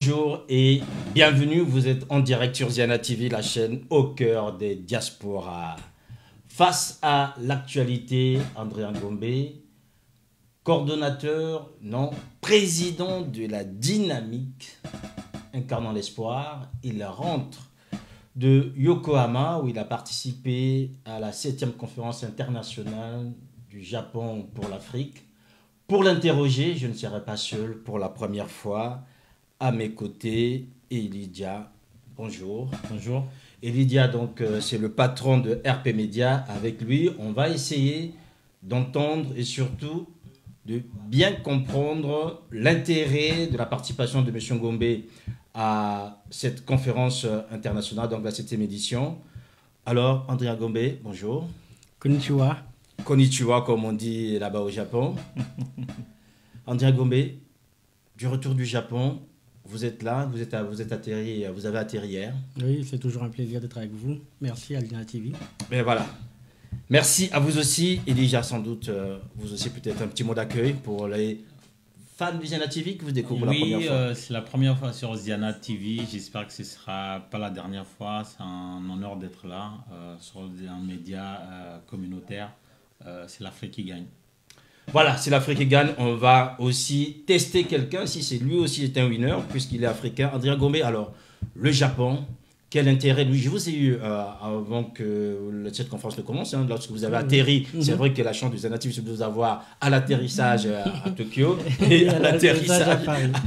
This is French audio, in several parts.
bonjour et bienvenue. Vous êtes en direct sur Ziana TV, la chaîne au cœur des diasporas. Face à l'actualité, André Ngombe, coordonnateur, non, président de la dynamique incarnant l'espoir, il rentre de Yokohama où il a participé à la 7e conférence internationale du Japon pour l'Afrique. Pour l'interroger, je ne serai pas seul pour la première fois. À mes côtés, Elidia. Bonjour. Bonjour. Elidia, donc, c'est le patron de RP Media. Avec lui, on va essayer d'entendre et surtout de bien comprendre l'intérêt de la participation de M. Ngombe à cette conférence internationale, donc la 7e édition. Alors, André Ngombe, bonjour. Konnichiwa. Konnichiwa, comme on dit là-bas au Japon. André Ngombe, du retour du Japon, vous êtes là, vous avez atterri hier. Oui, c'est toujours un plaisir d'être avec vous. Merci à Ziana TV. Mais voilà. Merci à vous aussi. Et déjà, sans doute, vous aussi, peut-être un petit mot d'accueil pour les fans de Ziana TV que vous découvrez la première fois. Oui, c'est la première fois sur Ziana TV. J'espère que ce ne sera pas la dernière fois. C'est un honneur d'être là sur un média communautaire. C'est l'Afrique qui gagne. Voilà, c'est l'Afrique qui gagne. On va aussi tester quelqu'un, si c'est lui aussi est un winner, puisqu'il est africain. André Ngombe, alors, le Japon, quel intérêt? Lui, je vous ai eu avant que cette conférence ne commence, hein, lorsque vous avez atterri. C'est vrai que la chance de Ziana TV, c'est de vous avoir à l'atterrissage à Tokyo et à l'atterrissage à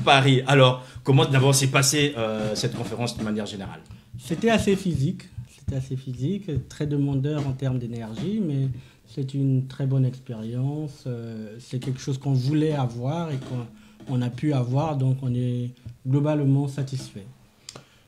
Paris. Alors, comment d'abord s'est passée cette conférence de manière générale? C'était assez physique. Très demandeur en termes d'énergie, mais c'est une très bonne expérience. C'est quelque chose qu'on voulait avoir et qu'on a pu avoir, donc on est globalement satisfait.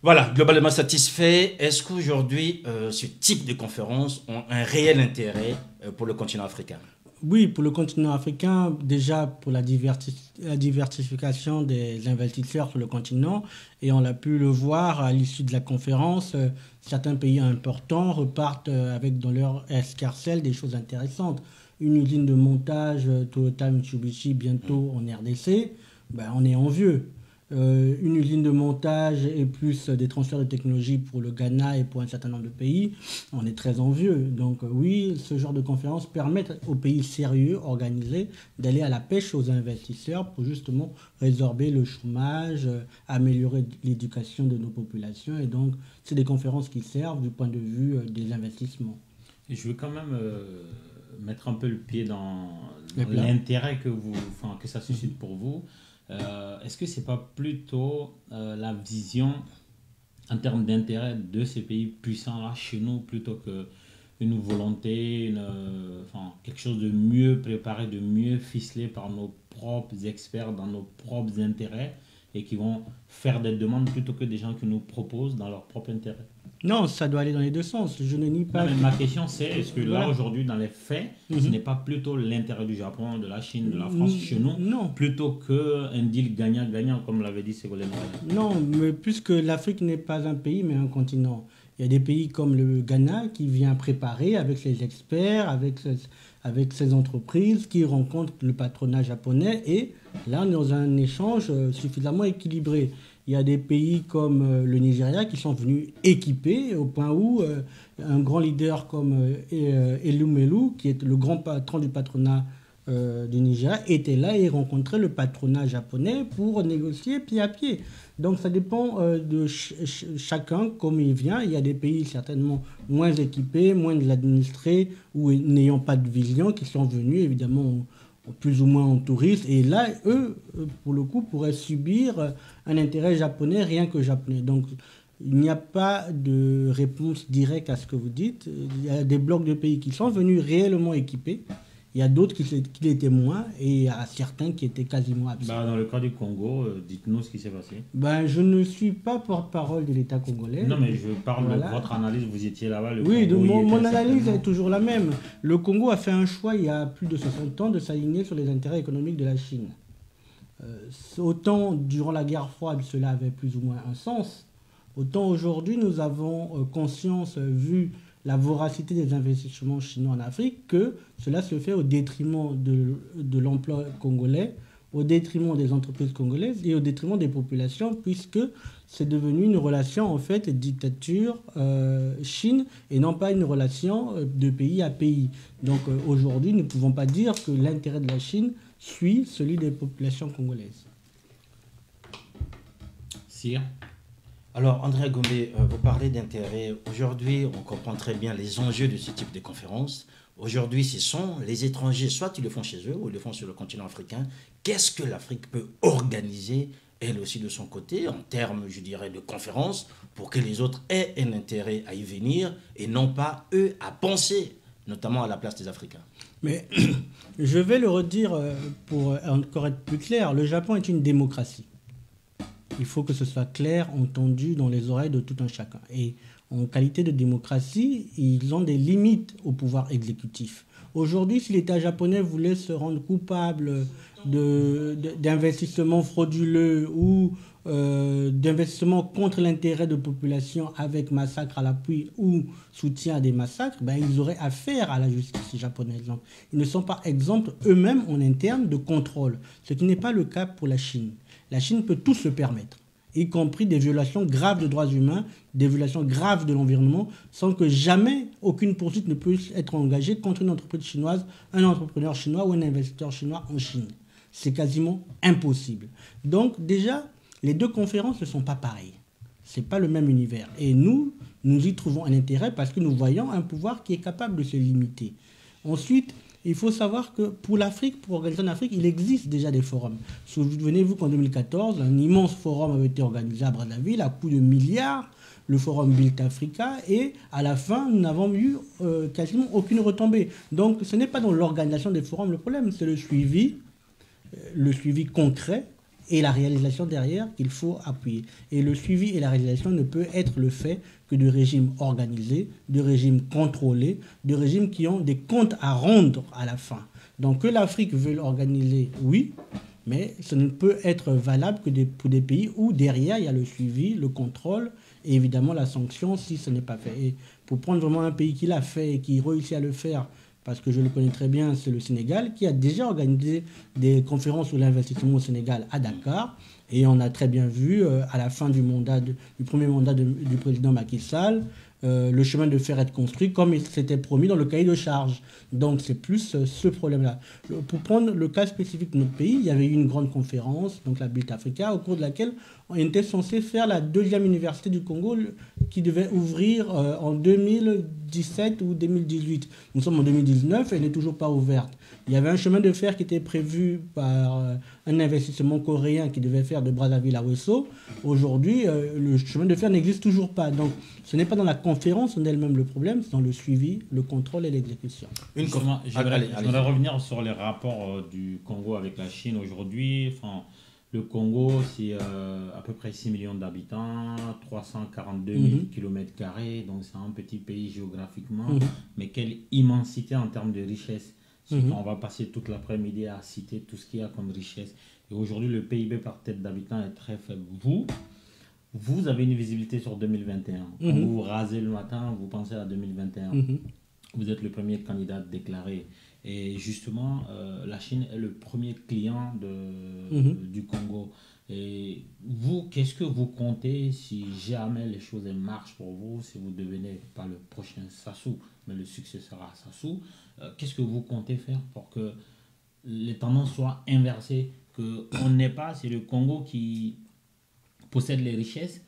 Voilà, globalement satisfait. Est-ce qu'aujourd'hui, ce type de conférences ont un réel intérêt pour le continent africain? Oui, pour le continent africain, déjà pour la diversification des investisseurs sur le continent, et on a pu le voir à l'issue de la conférence, certains pays importants repartent avec dans leur escarcelle des choses intéressantes. Une usine de montage Toyota Mitsubishi bientôt en RDC, ben on est envieux. Une usine de montage et plus des transferts de technologie pour le Ghana et pour un certain nombre de pays, on est très envieux. Donc oui, ce genre de conférences permet aux pays sérieux, organisés, d'aller à la pêche aux investisseurs pour justement résorber le chômage, améliorer l'éducation de nos populations. Et donc, c'est des conférences qui servent du point de vue des investissements. Et je veux quand même mettre un peu le pied dans l'intérêt que ça suscite pour vous. Est-ce que ce n'est pas plutôt la vision en termes d'intérêt de ces pays puissants-là chez nous plutôt qu'une volonté, quelque chose de mieux préparé, de mieux ficelé par nos propres experts dans nos propres intérêts et qui vont faire des demandes plutôt que des gens qui nous proposent dans leur propre intérêt? Non, ça doit aller dans les deux sens. Je ne nie pas. Non, mais ma question c'est, est-ce que là aujourd'hui dans les faits, ce n'est pas plutôt l'intérêt du Japon, de la Chine, de la France chez nous, plutôt qu'un deal gagnant-gagnant comme l'avait dit Ségolène Royal? Non, mais puisque l'Afrique n'est pas un pays mais un continent. Il y a des pays comme le Ghana qui vient préparer avec ses experts, avec ses entreprises, qui rencontrent le patronat japonais. Et là, on est dans un échange suffisamment équilibré. Il y a des pays comme le Nigeria qui sont venus équipés au point où un grand leader comme Elumelu, qui est le grand patron du patronat du Nigeria, était là et rencontrait le patronat japonais pour négocier pied à pied. Donc ça dépend de chacun, comme il vient. Il y a des pays certainement moins équipés, moins de l'administrer, ou n'ayant pas de vision, qui sont venus évidemment plus ou moins en touristes. Et là, eux, pour le coup, pourraient subir un intérêt japonais, rien que japonais. Donc il n'y a pas de réponse directe à ce que vous dites. Il y a des blocs de pays qui sont venus réellement équipés. Il y a d'autres qui l'étaient moins et il y a certains qui étaient quasiment absents. Dans le cas du Congo, dites-nous ce qui s'est passé. Je ne suis pas porte-parole de l'État congolais. Non, mais je parle de votre analyse. Vous étiez là-bas. Oui, mon analyse est toujours la même. Le Congo a fait un choix il y a plus de 60 ans de s'aligner sur les intérêts économiques de la Chine. Autant durant la guerre froide, cela avait plus ou moins un sens. Autant aujourd'hui, nous avons conscience, vu la voracité des investissements chinois en Afrique, que cela se fait au détriment de l'emploi congolais, au détriment des entreprises congolaises et au détriment des populations, puisque c'est devenu une relation en fait dictature-Chine et non pas une relation de pays à pays. Donc aujourd'hui, nous ne pouvons pas dire que l'intérêt de la Chine suit celui des populations congolaises. Sire. Alors, André Gombe, vous parlez d'intérêt. Aujourd'hui, on comprend très bien les enjeux de ce type de conférence. Aujourd'hui, ce sont les étrangers, soit ils le font chez eux ou ils le font sur le continent africain. Qu'est-ce que l'Afrique peut organiser, elle aussi de son côté, en termes, je dirais, de conférences, pour que les autres aient un intérêt à y venir et non pas, eux, à penser, notamment à la place des Africains? Mais je vais le redire pour encore être plus clair, le Japon est une démocratie. Il faut que ce soit clair, entendu dans les oreilles de tout un chacun. Et en qualité de démocratie, ils ont des limites au pouvoir exécutif. Aujourd'hui, si l'État japonais voulait se rendre coupable d'investissements frauduleux ou d'investissements contre l'intérêt de population avec massacre à l'appui ou soutien à des massacres, ben, ils auraient affaire à la justice japonaise. Donc, ils ne sont pas exempts eux-mêmes en interne de contrôle, ce qui n'est pas le cas pour la Chine. La Chine peut tout se permettre, y compris des violations graves de droits humains, des violations graves de l'environnement, sans que jamais aucune poursuite ne puisse être engagée contre une entreprise chinoise, un entrepreneur chinois ou un investisseur chinois en Chine. C'est quasiment impossible. Donc déjà, les deux conférences ne sont pas pareilles. Ce n'est pas le même univers. Et nous y trouvons un intérêt parce que nous voyons un pouvoir qui est capable de se limiter. Ensuite, il faut savoir que pour l'Afrique, pour organiser en Afrique, il existe déjà des forums. Souvenez-vous qu'en 2014, un immense forum avait été organisé à Brazzaville à coût de milliards, le forum Build Africa, et à la fin, nous n'avons eu quasiment aucune retombée. Donc ce n'est pas dans l'organisation des forums le problème, c'est le suivi concret et la réalisation derrière qu'il faut appuyer. Et le suivi et la réalisation ne peut être le fait que de régimes organisés, de régimes contrôlés, de régimes qui ont des comptes à rendre à la fin. Donc que l'Afrique veut l'organiser, oui, mais ça ne peut être valable que pour des pays où derrière il y a le suivi, le contrôle et évidemment la sanction si ce n'est pas fait. Et pour prendre vraiment un pays qui l'a fait et qui réussit à le faire, parce que je le connais très bien, c'est le Sénégal, qui a déjà organisé des conférences sur l'investissement au Sénégal à Dakar. Et on a très bien vu, à la fin du premier mandat du président Macky Sall, le chemin de fer être construit comme il s'était promis dans le cahier de charge. Donc c'est plus ce problème-là. Pour prendre le cas spécifique de notre pays, il y avait eu une grande conférence, donc la Build Africa, au cours de laquelle on était censé faire la deuxième université du Congo qui devait ouvrir en 2017 ou 2018. Nous sommes en 2019 et elle n'est toujours pas ouverte. Il y avait un chemin de fer qui était prévu par un investissement coréen qui devait faire de Brazzaville à Ouesso. Aujourd'hui, le chemin de fer n'existe toujours pas. Donc, ce n'est pas dans la conférence en elle-même le problème, c'est dans le suivi, le contrôle et l'exécution. J'aimerais revenir sur les rapports du Congo avec la Chine aujourd'hui. Enfin, le Congo, c'est à peu près 6 millions d'habitants, 342 000 km², donc c'est un petit pays géographiquement, mais quelle immensité en termes de richesse. On va passer toute l'après-midi à citer tout ce qu'il y a comme richesse. Et aujourd'hui, le PIB par tête d'habitant est très faible. Vous avez une visibilité sur 2021. Quand vous vous rasez le matin, vous pensez à 2021. Vous êtes le premier candidat déclaré. Et justement, la Chine est le premier client du Congo. Et vous, qu'est-ce que vous comptez si jamais les choses marchent pour vous, si vous devenez pas le prochain Sassou, mais le successeur à Sassou, qu'est-ce que vous comptez faire pour que les tendances soient inversées, qu'on n'ait pas, c'est le Congo qui possède les richesses,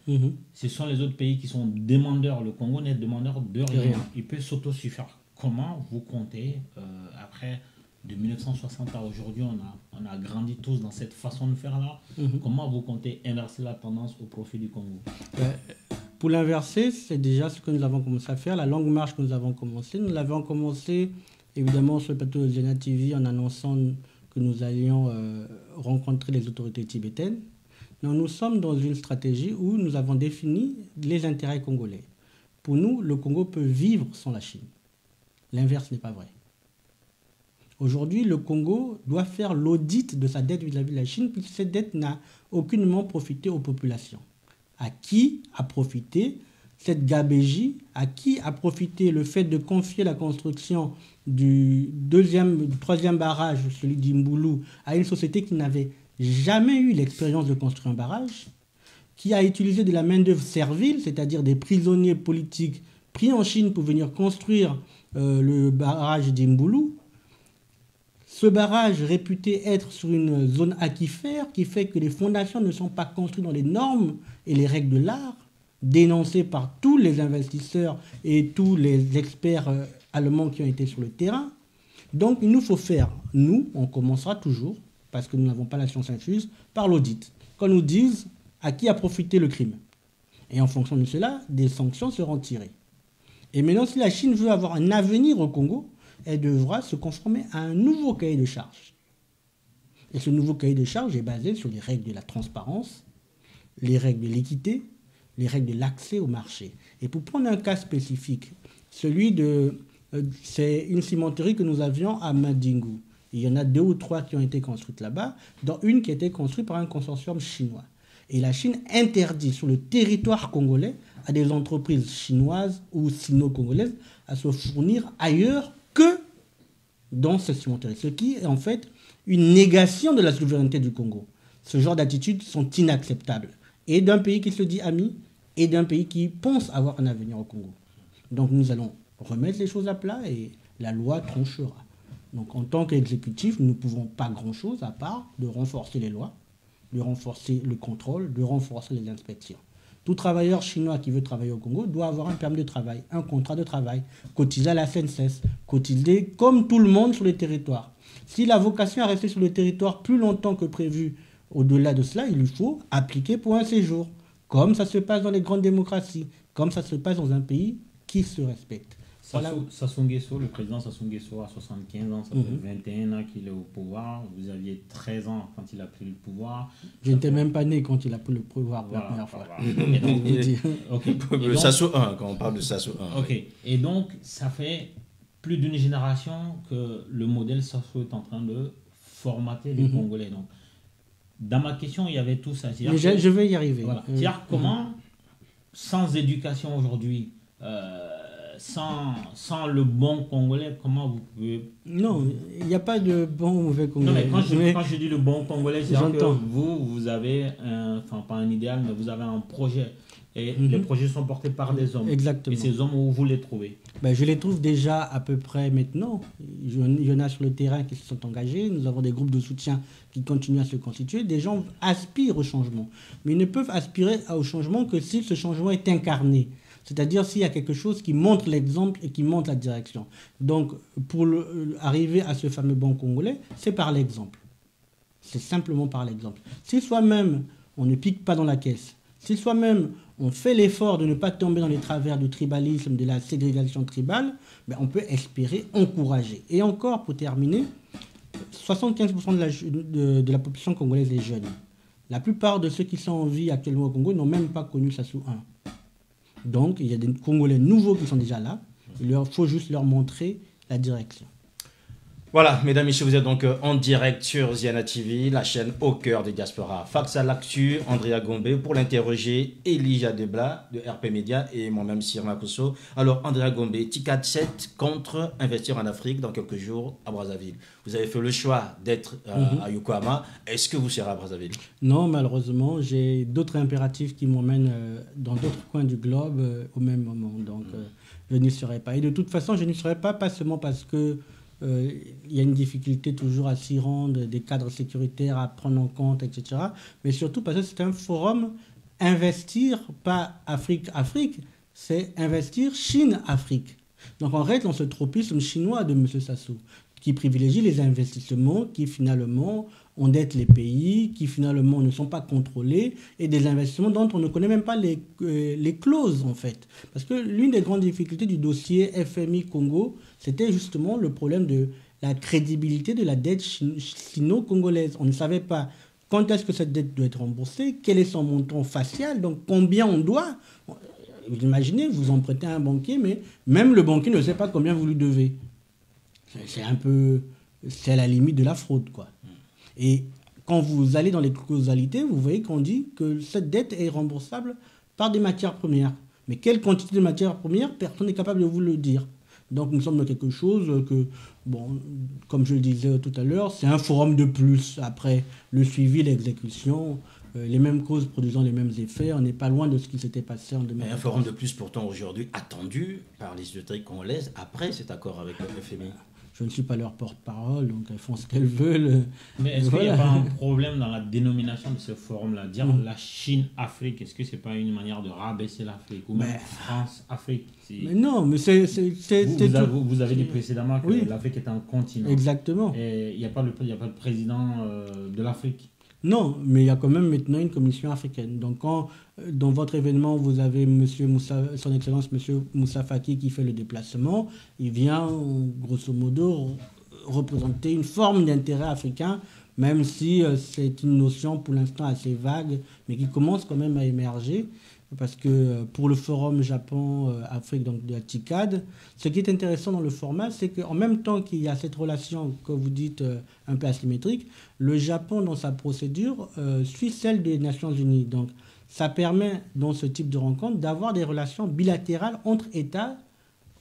ce sont les autres pays qui sont demandeurs. Le Congo n'est demandeur de rien. Il peut s'autosuffire. Comment vous comptez, après de 1960 à aujourd'hui, on a grandi tous dans cette façon de faire-là, comment vous comptez inverser la tendance au profit du Congo? Pour l'inverser, c'est déjà ce que nous avons commencé à faire, la longue marche que nous avons commencé. Nous l'avons commencé évidemment sur le plateau de Zena TV en annonçant que nous allions rencontrer les autorités tibétaines. Donc, nous sommes dans une stratégie où nous avons défini les intérêts congolais. Pour nous, le Congo peut vivre sans la Chine. L'inverse n'est pas vrai. Aujourd'hui, le Congo doit faire l'audit de sa dette vis-à-vis de la Chine, puisque cette dette n'a aucunement profité aux populations. À qui a profité cette gabégie, à qui a profité le fait de confier la construction du troisième barrage, celui d'Imboulou, à une société qui n'avait jamais eu l'expérience de construire un barrage, qui a utilisé de la main-d'œuvre servile, c'est-à-dire des prisonniers politiques pris en Chine pour venir construire le barrage d'Imboulou. Ce barrage réputé être sur une zone aquifère qui fait que les fondations ne sont pas construites dans les normes et les règles de l'art, dénoncées par tous les investisseurs et tous les experts allemands qui ont été sur le terrain. Donc il nous faut faire, nous, on commencera toujours, parce que nous n'avons pas la science infuse, par l'audit. Qu'on nous dise à qui a profité le crime. Et en fonction de cela, des sanctions seront tirées. Et maintenant, si la Chine veut avoir un avenir au Congo, elle devra se conformer à un nouveau cahier de charges. Et ce nouveau cahier de charges est basé sur les règles de la transparence, les règles de l'équité, les règles de l'accès au marché. Et pour prendre un cas spécifique, c'est une cimenterie que nous avions à Mandingu. Il y en a 2 ou 3 qui ont été construites là-bas, dont une qui a été construite par un consortium chinois. Et la Chine interdit sur le territoire congolais à des entreprises chinoises ou sino-congolaises à se fournir ailleurs que dans cette cimenterie. Ce qui est en fait une négation de la souveraineté du Congo. Ce genre d'attitudes sont inacceptables. Et d'un pays qui se dit ami, et d'un pays qui pense avoir un avenir au Congo. Donc nous allons remettre les choses à plat et la loi tranchera. Donc en tant qu'exécutif, nous ne pouvons pas grand-chose à part de renforcer les lois, de renforcer le contrôle, de renforcer les inspections. Tout travailleur chinois qui veut travailler au Congo doit avoir un permis de travail, un contrat de travail, cotiser à la CNSS, cotiser comme tout le monde sur le territoire. S'il a vocation à rester sur le territoire plus longtemps que prévu, au-delà de cela, il lui faut appliquer pour un séjour, comme ça se passe dans les grandes démocraties, comme ça se passe dans un pays qui se respecte. Sassou Nguesso, le président Sassou Nguesso a 75 ans, ça fait 21 ans qu'il est au pouvoir. Vous aviez 13 ans quand il a pris le pouvoir. Je n'étais même pas né quand il a pris le pouvoir pour la première fois. Et donc, Sassou 1, quand on parle de Sassou 1. Ok. Et donc, ça fait plus d'une génération que le modèle Sassou est en train de formater les Congolais. Donc, dans ma question, il y avait tout ça. Je vais y arriver. Voilà. Comment, sans éducation aujourd'hui, sans le bon Congolais, comment vous pouvez... Non, il n'y a pas de bon ou mauvais Congolais. Non, mais quand je dis le bon Congolais, c'est que vous avez, pas un idéal, mais vous avez un projet. Et les projets sont portés par des hommes. Exactement. Et ces hommes, où vous les trouvez? Je les trouve déjà à peu près maintenant. Il y en a sur le terrain qui se sont engagés. Nous avons des groupes de soutien qui continuent à se constituer. Des gens aspirent au changement. Mais ils ne peuvent aspirer au changement que si ce changement est incarné. C'est-à-dire s'il y a quelque chose qui montre l'exemple et qui montre la direction. Donc, pour arriver à ce fameux bon Congolais, c'est par l'exemple. C'est simplement par l'exemple. Si soi-même, on ne pique pas dans la caisse, si soi-même, on fait l'effort de ne pas tomber dans les travers du tribalisme, de la ségrégation tribale, on peut espérer encourager. Et encore, pour terminer, 75% de la population congolaise est jeune. La plupart de ceux qui sont en vie actuellement au Congo n'ont même pas connu Sassou 1. Donc, il y a des Congolais nouveaux qui sont déjà là. Il faut juste leur montrer la direction. Voilà, mesdames et messieurs, vous êtes donc en direct sur Ziana TV, la chaîne au cœur des diasporas. Face à l'actu, Andrea Gombe pour l'interroger, Elijah Debla de RP Media et moi-même Sirma Kosso. Alors, Andrea Gombe, Ticat 7 contre investir en Afrique dans quelques jours à Brazzaville. Vous avez fait le choix d'être à Yokohama. Est-ce que vous serez à Brazzaville? Non, malheureusement, j'ai d'autres impératifs qui m'emmènent dans d'autres coins du globe au même moment. Donc, je n'y serai pas. Et de toute façon, je n'y serai pas seulement parce que il y a une difficulté toujours à s'y rendre, des cadres sécuritaires à prendre en compte, etc. Mais surtout parce que c'est un forum investir, pas Afrique, c'est investir Chine-Afrique. Donc en réalité, on se tropisme chinois de M. Sassou, qui privilégie les investissements qui finalement endettent les pays, qui finalement ne sont pas contrôlés, et des investissements dont on ne connaît même pas les clauses en fait. Parce que l'une des grandes difficultés du dossier FMI Congo, c'était justement le problème de la crédibilité de la dette sino-congolaise. On ne savait pas quand est-ce que cette dette doit être remboursée, quel est son montant facial, donc combien on doit. Vous imaginez, vous empruntez à un banquier, mais même le banquier ne sait pas combien vous lui devez. C'est à la limite de la fraude, quoi. Et quand vous allez dans les causalités, vous voyez qu'on dit que cette dette est remboursable par des matières premières. Mais quelle quantité de matières premières, personne n'est capable de vous le dire. Donc nous sommes dans quelque chose que, bon, comme je le disais tout à l'heure, c'est un forum de plus. Après le suivi, l'exécution, les mêmes causes produisant les mêmes effets, on n'est pas loin de ce qui s'était passé en 2014. Un forum de plus pourtant aujourd'hui attendu par les autorités congolaises après cet accord avec le FMI. Je ne suis pas leur porte-parole, donc elles font ce qu'elles veulent. Mais est-ce qu'il n'y a pas un problème dans la dénomination de ce forum-là? Dire la Chine-Afrique, est-ce que ce n'est pas une manière de rabaisser l'Afrique? Ou même France-Afrique? Mais non, mais c'est vous avez dit précédemment que l'Afrique est un continent. Exactement. Et il n'y a pas le président de l'Afrique. Non, mais il y a quand même maintenant une commission africaine. Donc, quand dans votre événement, vous avez Son Excellence M. Moussa Faki qui fait le déplacement, il vient, grosso modo, représenter une forme d'intérêt africain, même si c'est une notion pour l'instant assez vague, mais qui commence quand même à émerger. Parce que pour le forum Japon-Afrique, donc de la TICAD, ce qui est intéressant dans le format, c'est qu'en même temps qu'il y a cette relation que vous dites un peu asymétrique, le Japon, dans sa procédure, suit celle des Nations Unies. Donc ça permet, dans ce type de rencontre, d'avoir des relations bilatérales entre États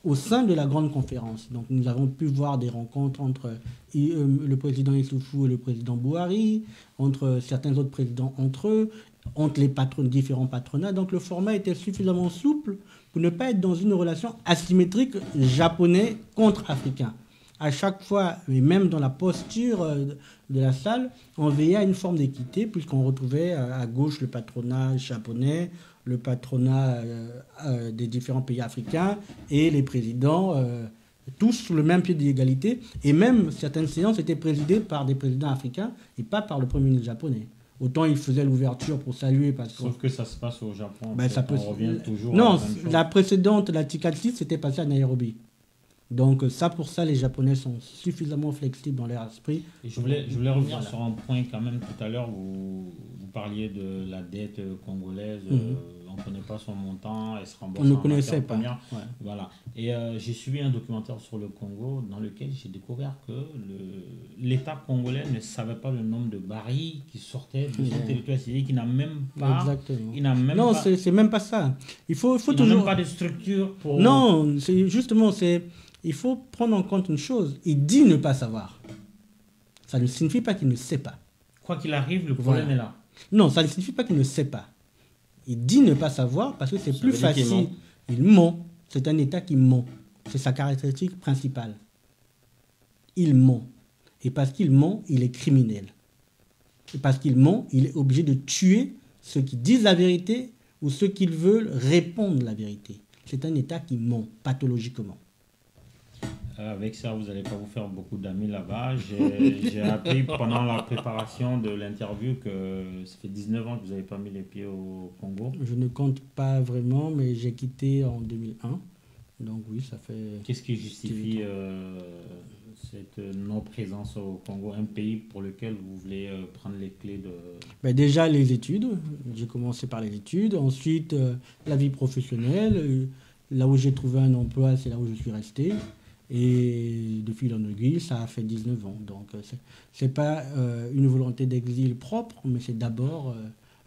au sein de la grande conférence. Donc nous avons pu voir des rencontres entre le président Issoufou et le président Bouhari, entre certains autres présidents entre eux, entre les différents patronats. Donc le format était suffisamment souple pour ne pas être dans une relation asymétrique japonais contre africain. À chaque fois, et même dans la posture de la salle, on veillait à une forme d'équité, puisqu'on retrouvait à gauche le patronat japonais, le patronat des différents pays africains et les présidents, tous sur le même pied d'égalité. Et même certaines séances étaient présidées par des présidents africains et pas par le premier ministre japonais. Autant il faisait l'ouverture pour saluer. Sauf que ça se passe au Japon. On revient toujours non, à la même chose. la précédente, la TICAD 6, c'était passé à Nairobi. Donc ça, pour ça, les Japonais sont suffisamment flexibles dans leur esprit. Et je voulais revenir sur un point quand même tout à l'heure. Vous parliez de la dette congolaise. On ne connaît pas son montant. Elle se rembourse. On ne connaissait pas. Ouais. Voilà. Et j'ai suivi un documentaire sur le Congo dans lequel j'ai découvert que l'État congolais ne savait pas le nombre de barils qui sortaient de son territoire. C'est-à-dire qu'il n'a même pas... Exactement. Non, c'est même pas ça. Il faut il toujours... n'a même pas de structure pour... Non, il faut prendre en compte une chose. Il dit ne pas savoir. Ça ne signifie pas qu'il ne sait pas. Quoi qu'il arrive, le problème est là. Non, ça ne signifie pas qu'il ne sait pas. Il dit ne pas savoir parce que c'est plus facile. Il ment. C'est un État qui ment. C'est sa caractéristique principale. Il ment. Et parce qu'il ment, il est criminel. Et parce qu'il ment, il est obligé de tuer ceux qui disent la vérité ou ceux qui veulent répondre la vérité. C'est un État qui ment pathologiquement. Avec ça, vous n'allez pas vous faire beaucoup d'amis là-bas. J'ai appris pendant la préparation de l'interview que ça fait 19 ans que vous n'avez pas mis les pieds au Congo. Je ne compte pas vraiment, mais j'ai quitté en 2001. Donc oui, ça fait... Qu'est-ce qui justifie cette non-présence au Congo, un pays pour lequel vous voulez prendre les clés de... Déjà, les études. J'ai commencé par les études. Ensuite, la vie professionnelle. Là où j'ai trouvé un emploi, c'est là où je suis resté. Et de fil en aiguille, ça a fait 19 ans. Donc, ce n'est pas une volonté d'exil propre, mais c'est d'abord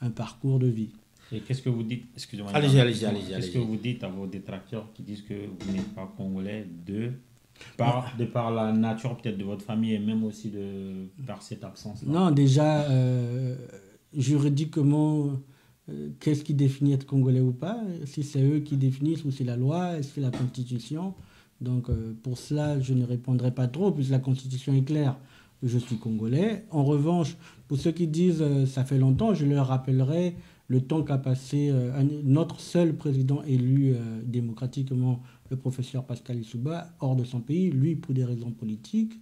un parcours de vie. Et qu'est-ce que vous dites? Excusez-moi. Allez-y. Qu'est-ce que vous dites à vos détracteurs qui disent que vous n'êtes pas congolais de par la nature peut-être de votre famille et même aussi par cette absence-là? Non, déjà, juridiquement, qu'est-ce qui définit être congolais ou pas? Si c'est eux qui définissent ou c'est la loi, est-ce que c'est la Constitution? Donc pour cela, je ne répondrai pas trop, puisque la Constitution est claire, je suis congolais. En revanche, pour ceux qui disent ça fait longtemps, je leur rappellerai le temps qu'a passé notre seul président élu démocratiquement, le professeur Pascal Lissouba, hors de son pays, lui pour des raisons politiques.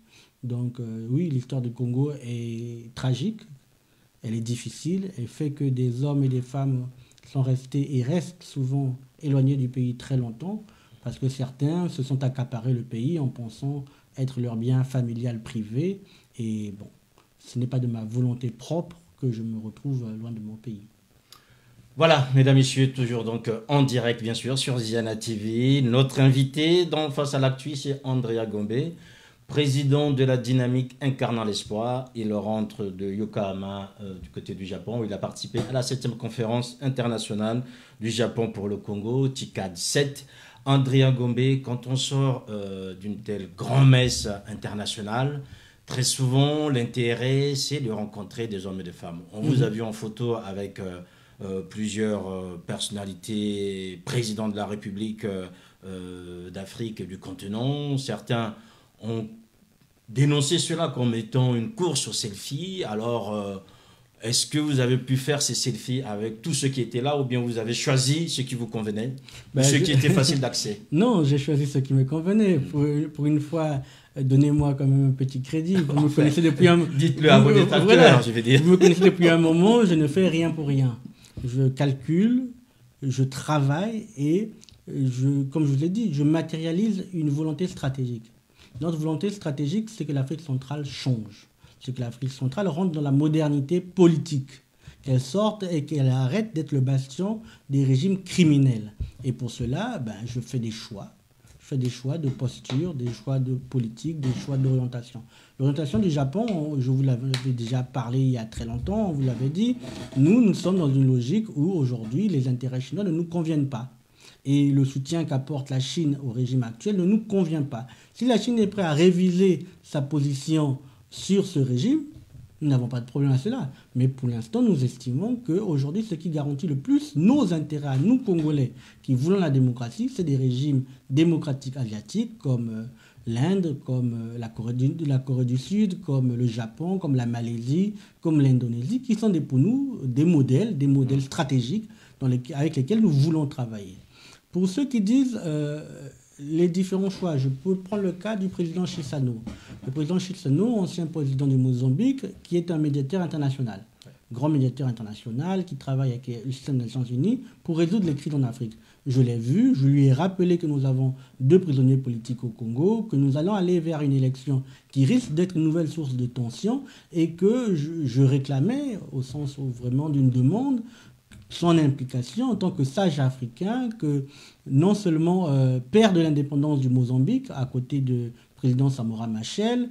Donc oui, l'histoire du Congo est tragique, elle est difficile, elle fait que des hommes et des femmes sont restés et restent souvent éloignés du pays très longtemps, parce que certains se sont accaparés le pays en pensant être leur bien familial privé. Et bon, ce n'est pas de ma volonté propre que je me retrouve loin de mon pays. Voilà, mesdames, messieurs, toujours donc en direct, bien sûr, sur Ziana TV. Notre invité dans Face à l'actu, c'est Andrea Gombe, président de la Dynamique incarnant l'espoir. Il rentre de Yokohama du côté du Japon, où il a participé à la 7e conférence internationale du Japon pour le Congo, TICAD 7. Adrien Gombe, quand on sort d'une telle grand-messe internationale, très souvent l'intérêt c'est de rencontrer des hommes et des femmes. On vous a vu en photo avec plusieurs personnalités, présidents de la République d'Afrique et du continent. Certains ont dénoncé cela comme étant une course aux selfies. Alors, est-ce que vous avez pu faire ces selfies avec tous ceux qui étaient là, ou bien vous avez choisi ce qui vous convenait, ceux qui étaient faciles d'accès? Non, j'ai choisi ce qui me convenait. Pour une fois, donnez-moi quand même un petit crédit. Vous me connaissez depuis un... Dites-le à vos détracteurs, voilà, je vais dire. Vous me connaissez depuis un moment, je ne fais rien pour rien. Je calcule, je travaille et, comme je vous l'ai dit, je matérialise une volonté stratégique. Notre volonté stratégique, c'est que l'Afrique centrale change. C'est que l'Afrique centrale rentre dans la modernité politique. Qu'elle sorte et qu'elle arrête d'être le bastion des régimes criminels. Et pour cela, je fais des choix. Je fais des choix de posture, des choix de politique, des choix d'orientation. L'orientation du Japon, je vous l'avais déjà parlé il y a très longtemps, on vous l'avait dit, nous sommes dans une logique où aujourd'hui les intérêts chinois ne nous conviennent pas. Et le soutien qu'apporte la Chine au régime actuel ne nous convient pas. Si la Chine est prête à réviser sa position sur ce régime, nous n'avons pas de problème à cela. Mais pour l'instant, nous estimons qu'aujourd'hui, ce qui garantit le plus nos intérêts à nous, Congolais, qui voulons la démocratie, c'est des régimes démocratiques asiatiques comme l'Inde, comme la Corée du Sud, comme le Japon, comme la Malaisie, comme l'Indonésie, qui sont pour nous des modèles stratégiques avec lesquels nous voulons travailler. Pour ceux qui disent les différents choix, je peux prendre le cas du président Chissano. Le président Chissano, ancien président du Mozambique, qui est un médiateur international, grand médiateur international, qui travaille avec le système des Nations Unies pour résoudre les crises en Afrique. Je l'ai vu, je lui ai rappelé que nous avons 2 prisonniers politiques au Congo, que nous allons aller vers une élection qui risque d'être une nouvelle source de tension, et que je réclamais, au sens vraiment d'une demande, son implication en tant que sage africain, que non seulement père de l'indépendance du Mozambique, à côté du président Samora Machel,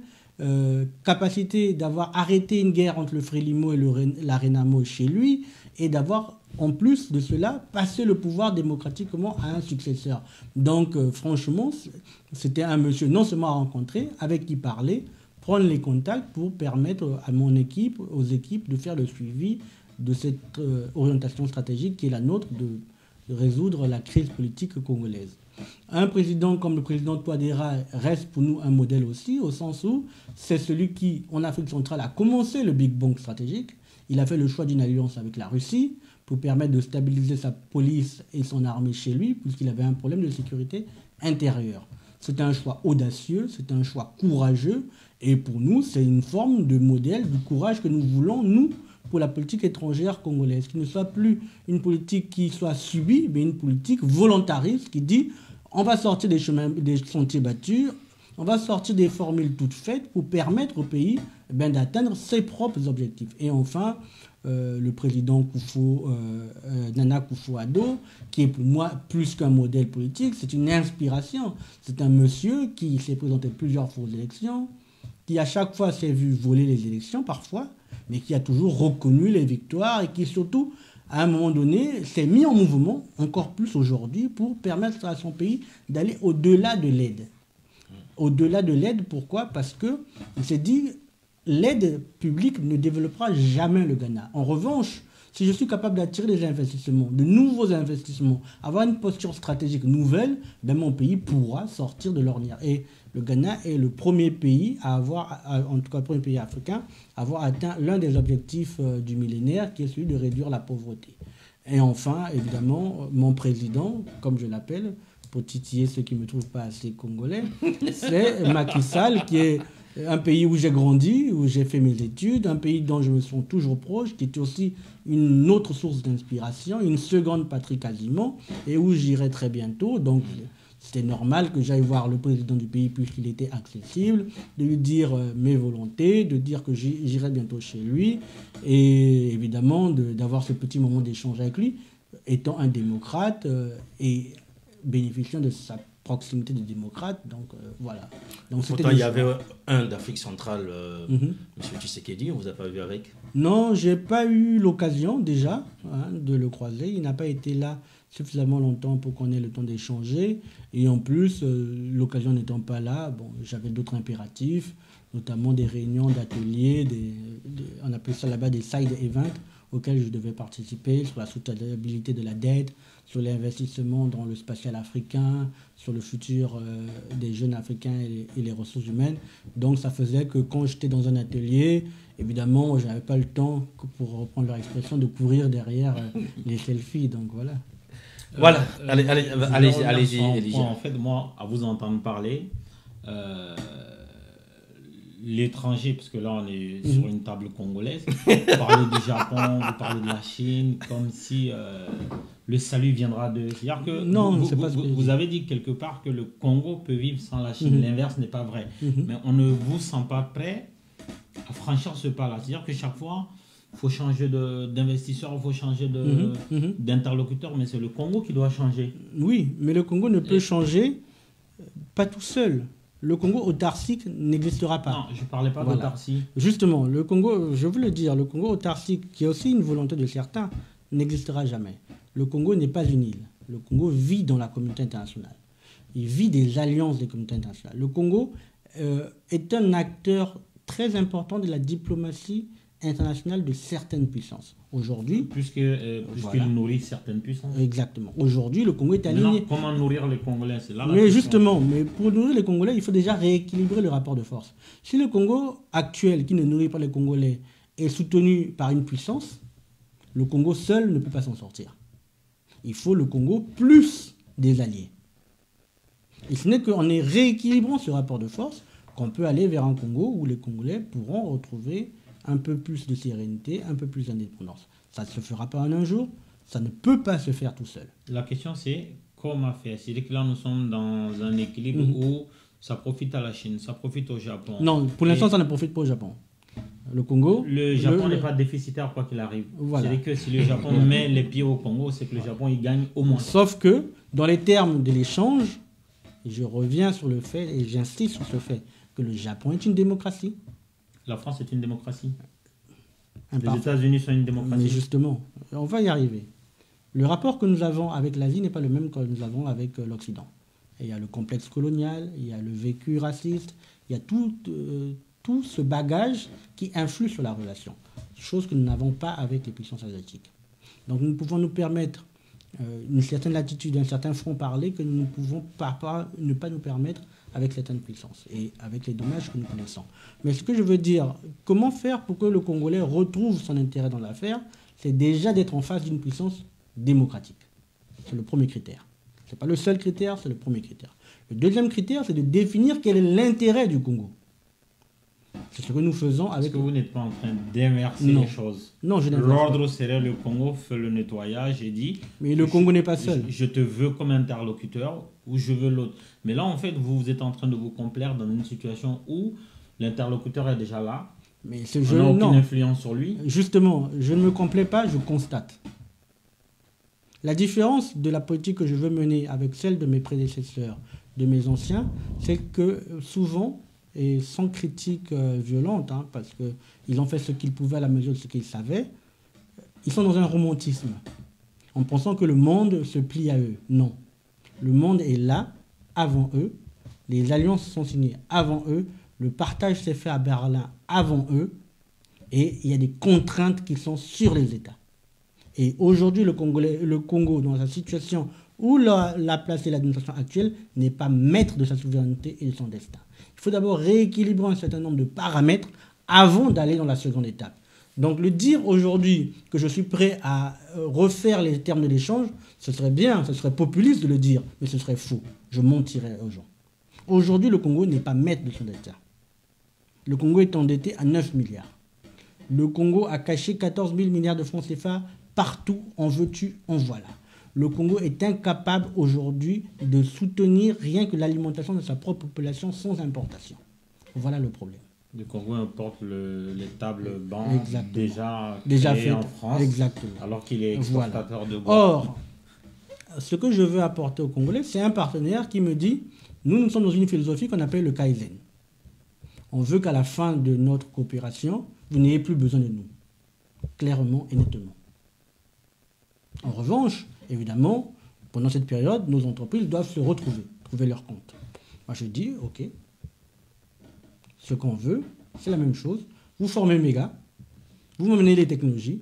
capacité d'avoir arrêté une guerre entre le Frélimo et la Renamo chez lui, et d'avoir, en plus de cela, passé le pouvoir démocratiquement à un successeur. Donc, franchement, c'était un monsieur non seulement à rencontrer, avec qui parler, prendre les contacts pour permettre à mon équipe, aux équipes, de faire le suivi de cette orientation stratégique qui est la nôtre, de résoudre la crise politique congolaise. Un président comme le président Touadéra reste pour nous un modèle aussi, au sens où c'est celui qui, en Afrique centrale, a commencé le Big Bang stratégique. Il a fait le choix d'une alliance avec la Russie pour permettre de stabiliser sa police et son armée chez lui, puisqu'il avait un problème de sécurité intérieure. C'est un choix audacieux, c'est un choix courageux, et pour nous, c'est une forme de modèle du courage que nous voulons, nous, pour la politique étrangère congolaise, qui ne soit plus une politique qui soit subie, mais une politique volontariste qui dit on va sortir des sentiers battus, on va sortir des formules toutes faites pour permettre au pays d'atteindre ses propres objectifs. Et enfin, le président Nana Akufo-Addo, qui est pour moi plus qu'un modèle politique, c'est une inspiration. C'est un monsieur qui s'est présenté plusieurs fois aux élections, qui à chaque fois s'est vu voler les élections parfois, mais qui a toujours reconnu les victoires et qui surtout, à un moment donné, s'est mis en mouvement, encore plus aujourd'hui, pour permettre à son pays d'aller au-delà de l'aide. Au-delà de l'aide, pourquoi? Parce qu'il s'est dit, l'aide publique ne développera jamais le Ghana. En revanche, si je suis capable d'attirer des investissements, de nouveaux investissements, avoir une posture stratégique nouvelle, mon pays pourra sortir de l'ornière. Et le Ghana est le premier pays à avoir, en tout cas le premier pays africain, à avoir atteint l'un des objectifs du millénaire, qui est celui de réduire la pauvreté. Et enfin, évidemment, mon président, comme je l'appelle, pour titiller ceux qui ne me trouvent pas assez congolais, c'est Macky Sall, qui est un pays où j'ai grandi, où j'ai fait mes études, un pays dont je me sens toujours proche, qui est aussi une autre source d'inspiration, une seconde patrie quasiment, et où j'irai très bientôt. Donc, c'était normal que j'aille voir le président du pays puisqu'il était accessible, de lui dire mes volontés, de dire que j'irai bientôt chez lui, et évidemment d'avoir ce petit moment d'échange avec lui, étant un démocrate et bénéficiant de sa proximité des démocrates. Donc voilà. Donc, pourtant, il y avait un d'Afrique centrale, M. Tshisekedi, on ne vous a pas vu avec? Non, je n'ai pas eu l'occasion déjà de le croiser. Il n'a pas été là suffisamment longtemps pour qu'on ait le temps d'échanger. Et en plus, l'occasion n'étant pas là, bon, j'avais d'autres impératifs, notamment des réunions d'ateliers, on appelle ça là-bas des side events, auxquels je devais participer, sur la soutenabilité de la dette, sur l'investissement dans le spatial africain, sur le futur des jeunes africains et les ressources humaines. Donc ça faisait que quand j'étais dans un atelier, évidemment, je n'avais pas le temps, pour reprendre leur expression, de courir derrière les selfies. Donc voilà. Voilà, allez-y. En fait, moi, à vous entendre parler, l'étranger, parce que là on est sur une table congolaise, vous parlez du Japon, vous parlez de la Chine, comme si le salut viendra de... C'est-à-dire que non, vous avez dit quelque part que le Congo peut vivre sans la Chine, l'inverse n'est pas vrai. Mais on ne vous sent pas prêt à franchir ce pas-là. C'est-à-dire que chaque fois, il faut changer d'investisseur, il faut changer d'interlocuteur, mais c'est le Congo qui doit changer. Oui, mais le Congo ne peut changer pas tout seul. Le Congo autarcique n'existera pas. Non, je ne parlais pas d'autarcie. Justement, le Congo, je veux le dire, le Congo autarcique, qui est aussi une volonté de certains, n'existera jamais. Le Congo n'est pas une île. Le Congo vit dans la communauté internationale. Il vit des alliances des communautés internationales. Le Congo est un acteur très important de la diplomatie internationale de certaines puissances. Aujourd'hui... Puisqu'il nourrit certaines puissances. Exactement. Aujourd'hui, le Congo est aligné... Comment nourrir les Congolais? C'est là la Mais question. justement, pour nourrir les Congolais, il faut déjà rééquilibrer le rapport de force. Si le Congo actuel, qui ne nourrit pas les Congolais, est soutenu par une puissance, le Congo seul ne peut pas s'en sortir. Il faut le Congo plus des alliés. Et ce n'est qu'en rééquilibrant ce rapport de force qu'on peut aller vers un Congo où les Congolais pourront retrouver un peu plus de sérénité, un peu plus d'indépendance. Ça ne se fera pas en un jour, ça ne peut pas se faire tout seul. La question c'est comment faire? C'est-à-dire que là nous sommes dans un équilibre où ça profite à la Chine, ça profite au Japon. Non, pour l'instant ça ne profite pas au Japon. Le Congo... Le Japon n'est pas déficitaire quoi qu'il arrive. Voilà. C'est-à-dire que si le Japon met les pieds au Congo, c'est que le Japon il gagne au moins. Sauf que dans les termes de l'échange, je reviens sur le fait, et j'insiste sur ce fait, que le Japon est une démocratie. La France est une démocratie. Les États-Unis sont une démocratie. Mais justement, on va y arriver. Le rapport que nous avons avec l'Asie n'est pas le même que nous avons avec l'Occident. Il y a le complexe colonial, il y a le vécu raciste, il y a tout ce bagage qui influe sur la relation. Chose que nous n'avons pas avec les puissances asiatiques. Donc nous pouvons nous permettre une certaine latitude, un certain franc-parler que nous ne pouvons ne pas nous permettre avec certaines puissances et avec les dommages que nous connaissons. Mais ce que je veux dire, comment faire pour que le Congolais retrouve son intérêt dans l'affaire, c'est déjà d'être en face d'une puissance démocratique. C'est le premier critère. Ce n'est pas le seul critère, c'est le premier critère. Le deuxième critère, c'est de définir quel est l'intérêt du Congo. C'est ce que nous faisons avec... Est-ce que vous n'êtes pas en train d'inverser les choses? Non, je n'inverse pas. L'ordre serait le Congo fait le nettoyage et dit... Mais le Congo n'est pas seul. Je te veux comme interlocuteur ou je veux l'autre. Mais là, en fait, vous êtes en train de vous complaire dans une situation où l'interlocuteur est déjà là. Mais on n'a aucune influence sur lui. Justement, je ne me complais pas, je constate. La différence de la politique que je veux mener avec celle de mes prédécesseurs, de mes anciens, c'est que souvent... et sans critique violente, parce qu'ils ont fait ce qu'ils pouvaient à la mesure de ce qu'ils savaient, ils sont dans un romantisme, en pensant que le monde se plie à eux. Non. Le monde est là, avant eux, les alliances sont signées avant eux, le partage s'est fait à Berlin avant eux, et il y a des contraintes qui sont sur les États. Et aujourd'hui, le Congo, dans sa situation où l'a placé l'administration actuelle, n'est pas maître de sa souveraineté et de son destin. Il faut d'abord rééquilibrer un certain nombre de paramètres avant d'aller dans la seconde étape. Donc le dire aujourd'hui que je suis prêt à refaire les termes de l'échange, ce serait bien, ce serait populiste de le dire, mais ce serait faux. Je mentirais aux gens. Aujourd'hui, le Congo n'est pas maître de son destin. Le Congo est endetté à 9 milliards. Le Congo a caché 14 000 milliards de francs CFA partout, en veux-tu, en voilà. Le Congo est incapable aujourd'hui de soutenir rien que l'alimentation de sa propre population sans importation. Voilà le problème. Le Congo importe les tables bancs déjà fait en France, exactement. alors qu'il est exportateur de bois. Or, ce que je veux apporter aux Congolais, c'est un partenaire qui me dit, nous sommes dans une philosophie qu'on appelle le Kaizen. On veut qu'à la fin de notre coopération, vous n'ayez plus besoin de nous, clairement et nettement. En revanche, évidemment, pendant cette période, nos entreprises doivent se retrouver, trouver leur compte. Moi, je dis, ok, ce qu'on veut, c'est la même chose. Vous formez Méga, vous m'amenez les technologies.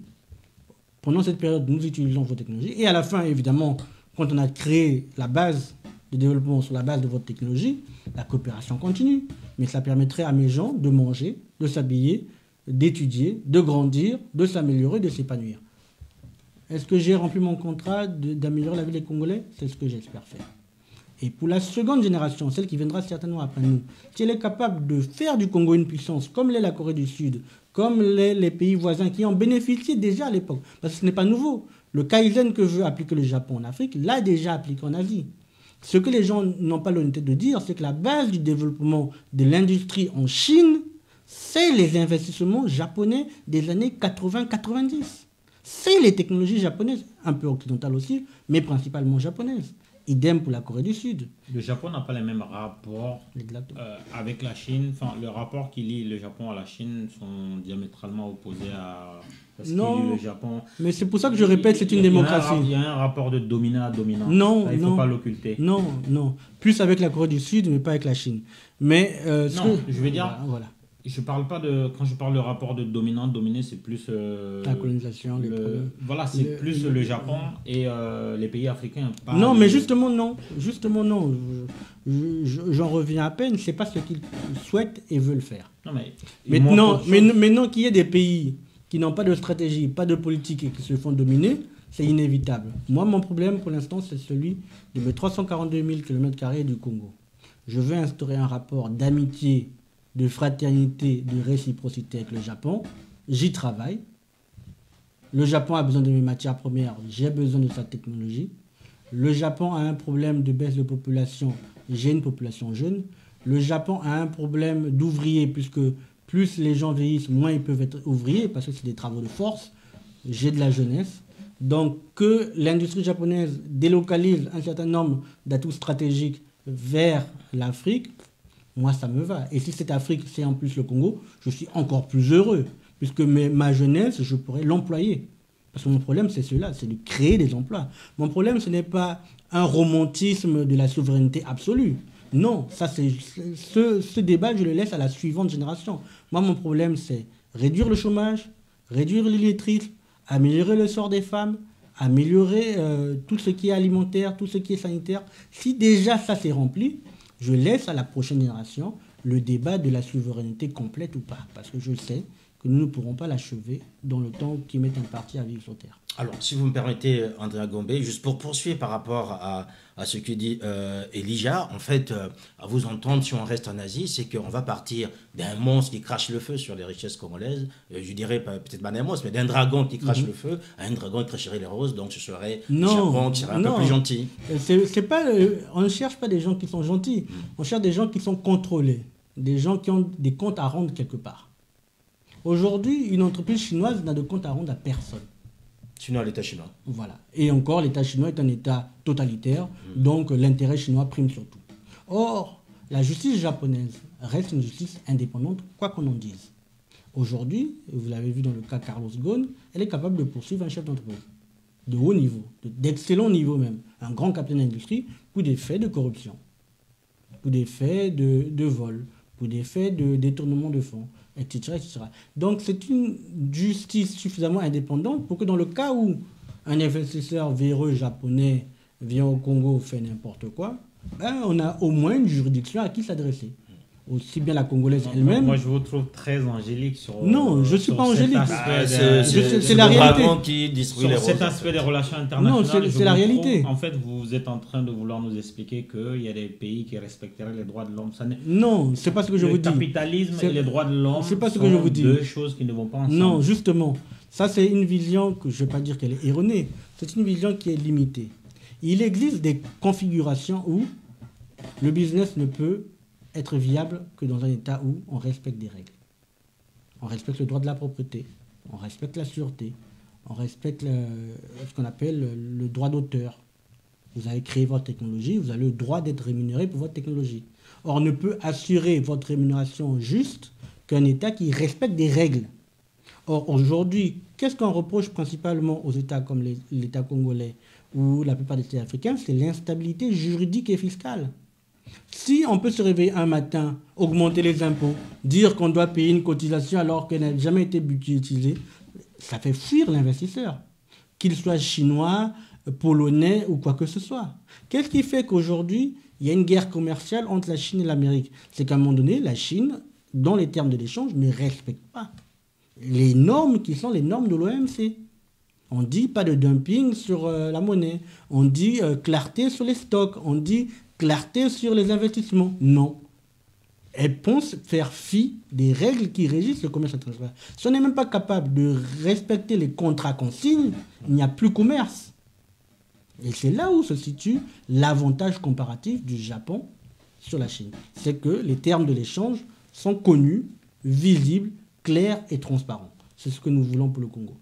Pendant cette période, nous utilisons vos technologies. Et à la fin, évidemment, quand on a créé la base de développement sur la base de votre technologie, la coopération continue. Mais ça permettrait à mes gens de manger, de s'habiller, d'étudier, de grandir, de s'améliorer, de s'épanouir. Est-ce que j'ai rempli mon contrat d'améliorer la vie des Congolais? C'est ce que j'espère faire. Et pour la seconde génération, celle qui viendra certainement après nous, si elle est capable de faire du Congo une puissance, comme l'est la Corée du Sud, comme les pays voisins qui en bénéficiaient déjà à l'époque, parce que ce n'est pas nouveau. Le Kaizen que veut appliquer le Japon en Afrique l'a déjà appliqué en Asie. Ce que les gens n'ont pas l'honnêteté de dire, c'est que la base du développement de l'industrie en Chine, c'est les investissements japonais des années 80-90. C'est les technologies japonaises, un peu occidentales aussi, mais principalement japonaises. Idem pour la Corée du Sud. Le Japon n'a pas les mêmes rapports avec la Chine. Enfin, le rapport qui lie le Japon à la Chine sont diamétralement opposés à ce qui lie le Japon. Mais c'est pour ça que je répète, c'est une démocratie. Il y a un rapport de dominant à dominant. Non, ça, il ne faut pas l'occulter. Non, non. Plus avec la Corée du Sud, mais pas avec la Chine. Mais non, je veux dire... Voilà. Je parle pas de... Quand je parle de rapport de dominant-dominé, c'est plus... la colonisation, les problèmes. Voilà, c'est plus le Japon et les pays africains. Non, mais justement, non. Justement, non. J'en reviens à peine. C'est pas ce qu'ils souhaitent et veulent faire. Non, mais... Maintenant qu'il y ait des pays qui n'ont pas de stratégie, pas de politique et qui se font dominer, c'est inévitable. Moi, mon problème, pour l'instant, c'est celui de mes 342 000 km² du Congo. Je veux instaurer un rapport d'amitié, de fraternité, de réciprocité avec le Japon. J'y travaille. Le Japon a besoin de mes matières premières, j'ai besoin de sa technologie. Le Japon a un problème de baisse de population, j'ai une population jeune. Le Japon a un problème d'ouvriers, puisque plus les gens vieillissent, moins ils peuvent être ouvriers, parce que c'est des travaux de force. J'ai de la jeunesse. Donc que l'industrie japonaise délocalise un certain nombre d'atouts stratégiques vers l'Afrique, moi, ça me va. Et si cette Afrique, c'est en plus le Congo, je suis encore plus heureux. Puisque ma jeunesse, je pourrais l'employer. Parce que mon problème, c'est cela, c'est de créer des emplois. Mon problème, ce n'est pas un romantisme de la souveraineté absolue. Non, ça, ce débat, je le laisse à la suivante génération. Moi, mon problème, c'est réduire le chômage, réduire l'illettrisme, améliorer le sort des femmes, améliorer tout ce qui est alimentaire, tout ce qui est sanitaire. Si déjà ça s'est rempli, je laisse à la prochaine génération le débat de la souveraineté complète ou pas. Parce que je sais que nous ne pourrons pas l'achever dans le temps qui met un parti à vivre sur Terre. Alors, si vous me permettez, Andrea Gombe, juste pour poursuivre par rapport à ce que dit Elijah, en fait, à vous entendre, si on reste en Asie, c'est qu'on va partir d'un monstre qui crache le feu sur les richesses congolaises, je dirais peut-être pas d'un monstre, mais d'un dragon qui crache le feu, à un dragon qui cracherait les roses, donc ce serait le Japon qui serait un peu plus gentil. C'est pas, on ne cherche pas des gens qui sont gentils, on cherche des gens qui sont contrôlés, des gens qui ont des comptes à rendre quelque part. Aujourd'hui, une entreprise chinoise n'a de compte à rendre à personne. Sinon à l'État chinois. Voilà. Et encore, l'État chinois est un État totalitaire, donc l'intérêt chinois prime surtout. Or, la justice japonaise reste une justice indépendante, quoi qu'on en dise. Aujourd'hui, vous l'avez vu dans le cas Carlos Ghosn, elle est capable de poursuivre un chef d'entreprise de haut niveau, d'excellent niveau même, un grand capitaine d'industrie, pour des faits de corruption, pour des faits de vol, pour des faits de détournement de fonds, etc., etc. Donc c'est une justice suffisamment indépendante pour que dans le cas où un investisseur véreux japonais vient au Congo fait n'importe quoi, ben on a au moins une juridiction à qui s'adresser. Aussi bien la Congolaise elle-même. Moi, je vous trouve très angélique sur... Non, je ne suis pas angélique. C'est la réalité. Qui distribue les cet aspect des relations internationales. Non, c'est la réalité. En fait, vous êtes en train de vouloir nous expliquer qu'il y a des pays qui respecteraient les droits de l'homme. Non, c'est pas ce que je vous dis. Le capitalisme et les droits de l'homme c'est pas ce que je vous dis. Deux choses qui ne vont pas ensemble. Non, justement. Ça, c'est une vision que je ne vais pas dire qu'elle est erronée. C'est une vision qui est limitée. Il existe des configurations où le business ne peut être viable que dans un état où on respecte des règles. On respecte le droit de la propriété, on respecte la sûreté, on respecte ce qu'on appelle le droit d'auteur. Vous avez créé votre technologie, vous avez le droit d'être rémunéré pour votre technologie. Or, on ne peut assurer votre rémunération juste qu'un État qui respecte des règles. Or, aujourd'hui, qu'est-ce qu'on reproche principalement aux États comme l'État congolais ou la plupart des États africains? C'est l'instabilité juridique et fiscale. Si on peut se réveiller un matin, augmenter les impôts, dire qu'on doit payer une cotisation alors qu'elle n'a jamais été budgétisée, ça fait fuir l'investisseur, qu'il soit chinois, polonais ou quoi que ce soit. Qu'est-ce qui fait qu'aujourd'hui, il y a une guerre commerciale entre la Chine et l'Amérique? C'est qu'à un moment donné, la Chine, dans les termes de l'échange, ne respecte pas les normes qui sont les normes de l'OMC. On dit pas de dumping sur la monnaie. On dit clarté sur les stocks. On dit clarté sur les investissements. Non. Elle pense faire fi des règles qui régissent le commerce international. Si on n'est même pas capable de respecter les contrats qu'on signe, il n'y a plus commerce. Et c'est là où se situe l'avantage comparatif du Japon sur la Chine. C'est que les termes de l'échange sont connus, visibles, clairs et transparents. C'est ce que nous voulons pour le Congo.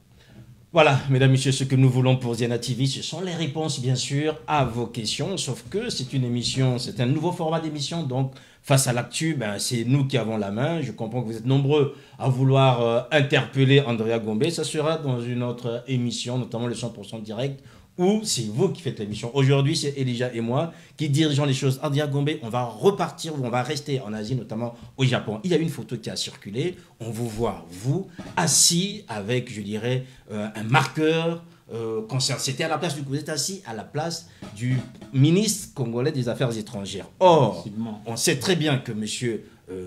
Voilà, mesdames, messieurs, ce que nous voulons pour Ziana TV, ce sont les réponses, bien sûr, à vos questions. Sauf que c'est une émission, c'est un nouveau format d'émission. Donc, face à l'actu, ben, c'est nous qui avons la main. Je comprends que vous êtes nombreux à vouloir interpeller Andrea Gombe. Ça sera dans une autre émission, notamment le 100% direct, où c'est vous qui faites l'émission. Aujourd'hui, c'est Elijah et moi qui dirigeons les choses. Andrea Gombe, on va repartir, on va rester en Asie, notamment au Japon. Il y a une photo qui a circulé. On vous voit, vous, assis avec, je dirais, un marqueur. C'était à la place vous êtes assis à la place du ministre congolais des Affaires étrangères. Or, on sait très bien que M.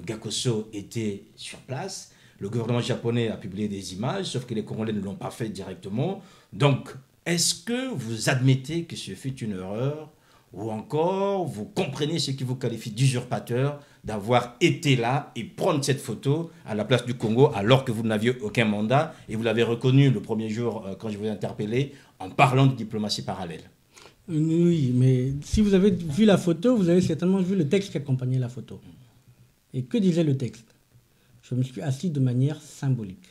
Gakoso était sur place. Le gouvernement japonais a publié des images, sauf que les Congolais ne l'ont pas fait directement. Donc, est-ce que vous admettez que ce fut une erreur ou encore vous comprenez ce qui vous qualifie d'usurpateur d'avoir été là et prendre cette photo à la place du Congo alors que vous n'aviez aucun mandat et vous l'avez reconnu le premier jour quand je vous ai interpellé en parlant de diplomatie parallèle? Oui, mais si vous avez vu la photo, vous avez certainement vu le texte qui accompagnait la photo. Et que disait le texte? Je me suis assis de manière symbolique.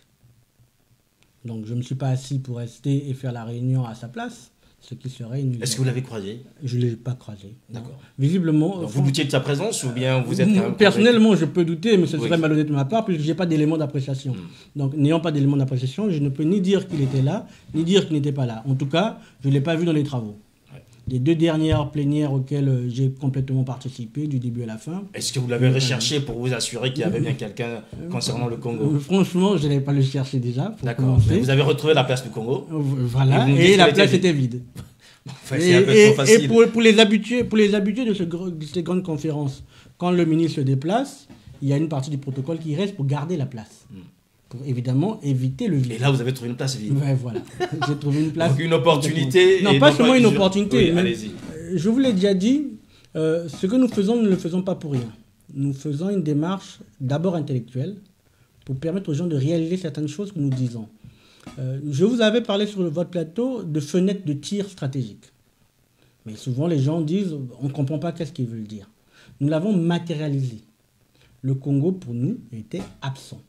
Donc, je ne me suis pas assis pour rester et faire la réunion à sa place, ce qui serait une... Est-ce que vous l'avez croisé? Je ne l'ai pas croisé. D'accord. Visiblement... Donc, vous doutiez de sa présence ou bien vous êtes... Personnellement, je peux douter, mais ce serait malhonnête de ma part, puisque je n'ai pas d'éléments d'appréciation. Donc, n'ayant pas d'éléments d'appréciation, je ne peux ni dire qu'il était là, ni dire qu'il n'était pas là. En tout cas, je ne l'ai pas vu dans les travaux. Les deux dernières plénières auxquelles j'ai complètement participé, du début à la fin. Est-ce que vous l'avez recherché pour vous assurer qu'il y avait bien quelqu'un concernant le Congo? Franchement, je n'allais pas le chercher déjà. D'accord. Vous avez retrouvé la place du Congo? Voilà, et la place était vide. Enfin, c'est un peu trop facile. Et pour les habitués de ces grandes conférences, quand le ministre se déplace, il y a une partie du protocole qui reste pour garder la place. Pour évidemment éviter le vide. Et là, vous avez trouvé une place vide. Ouais, voilà. J'ai trouvé une place. Donc une opportunité. Non, pas seulement une opportunité. Oui, allez-y. Je vous l'ai déjà dit, ce que nous faisons, nous ne le faisons pas pour rien. Nous faisons une démarche d'abord intellectuelle pour permettre aux gens de réaliser certaines choses que nous disons. Je vous avais parlé sur votre plateau de fenêtres de tir stratégique. Mais souvent, les gens disent, on ne comprend pas qu'est-ce qu'ils veulent dire. Nous l'avons matérialisé. Le Congo, pour nous, était absent.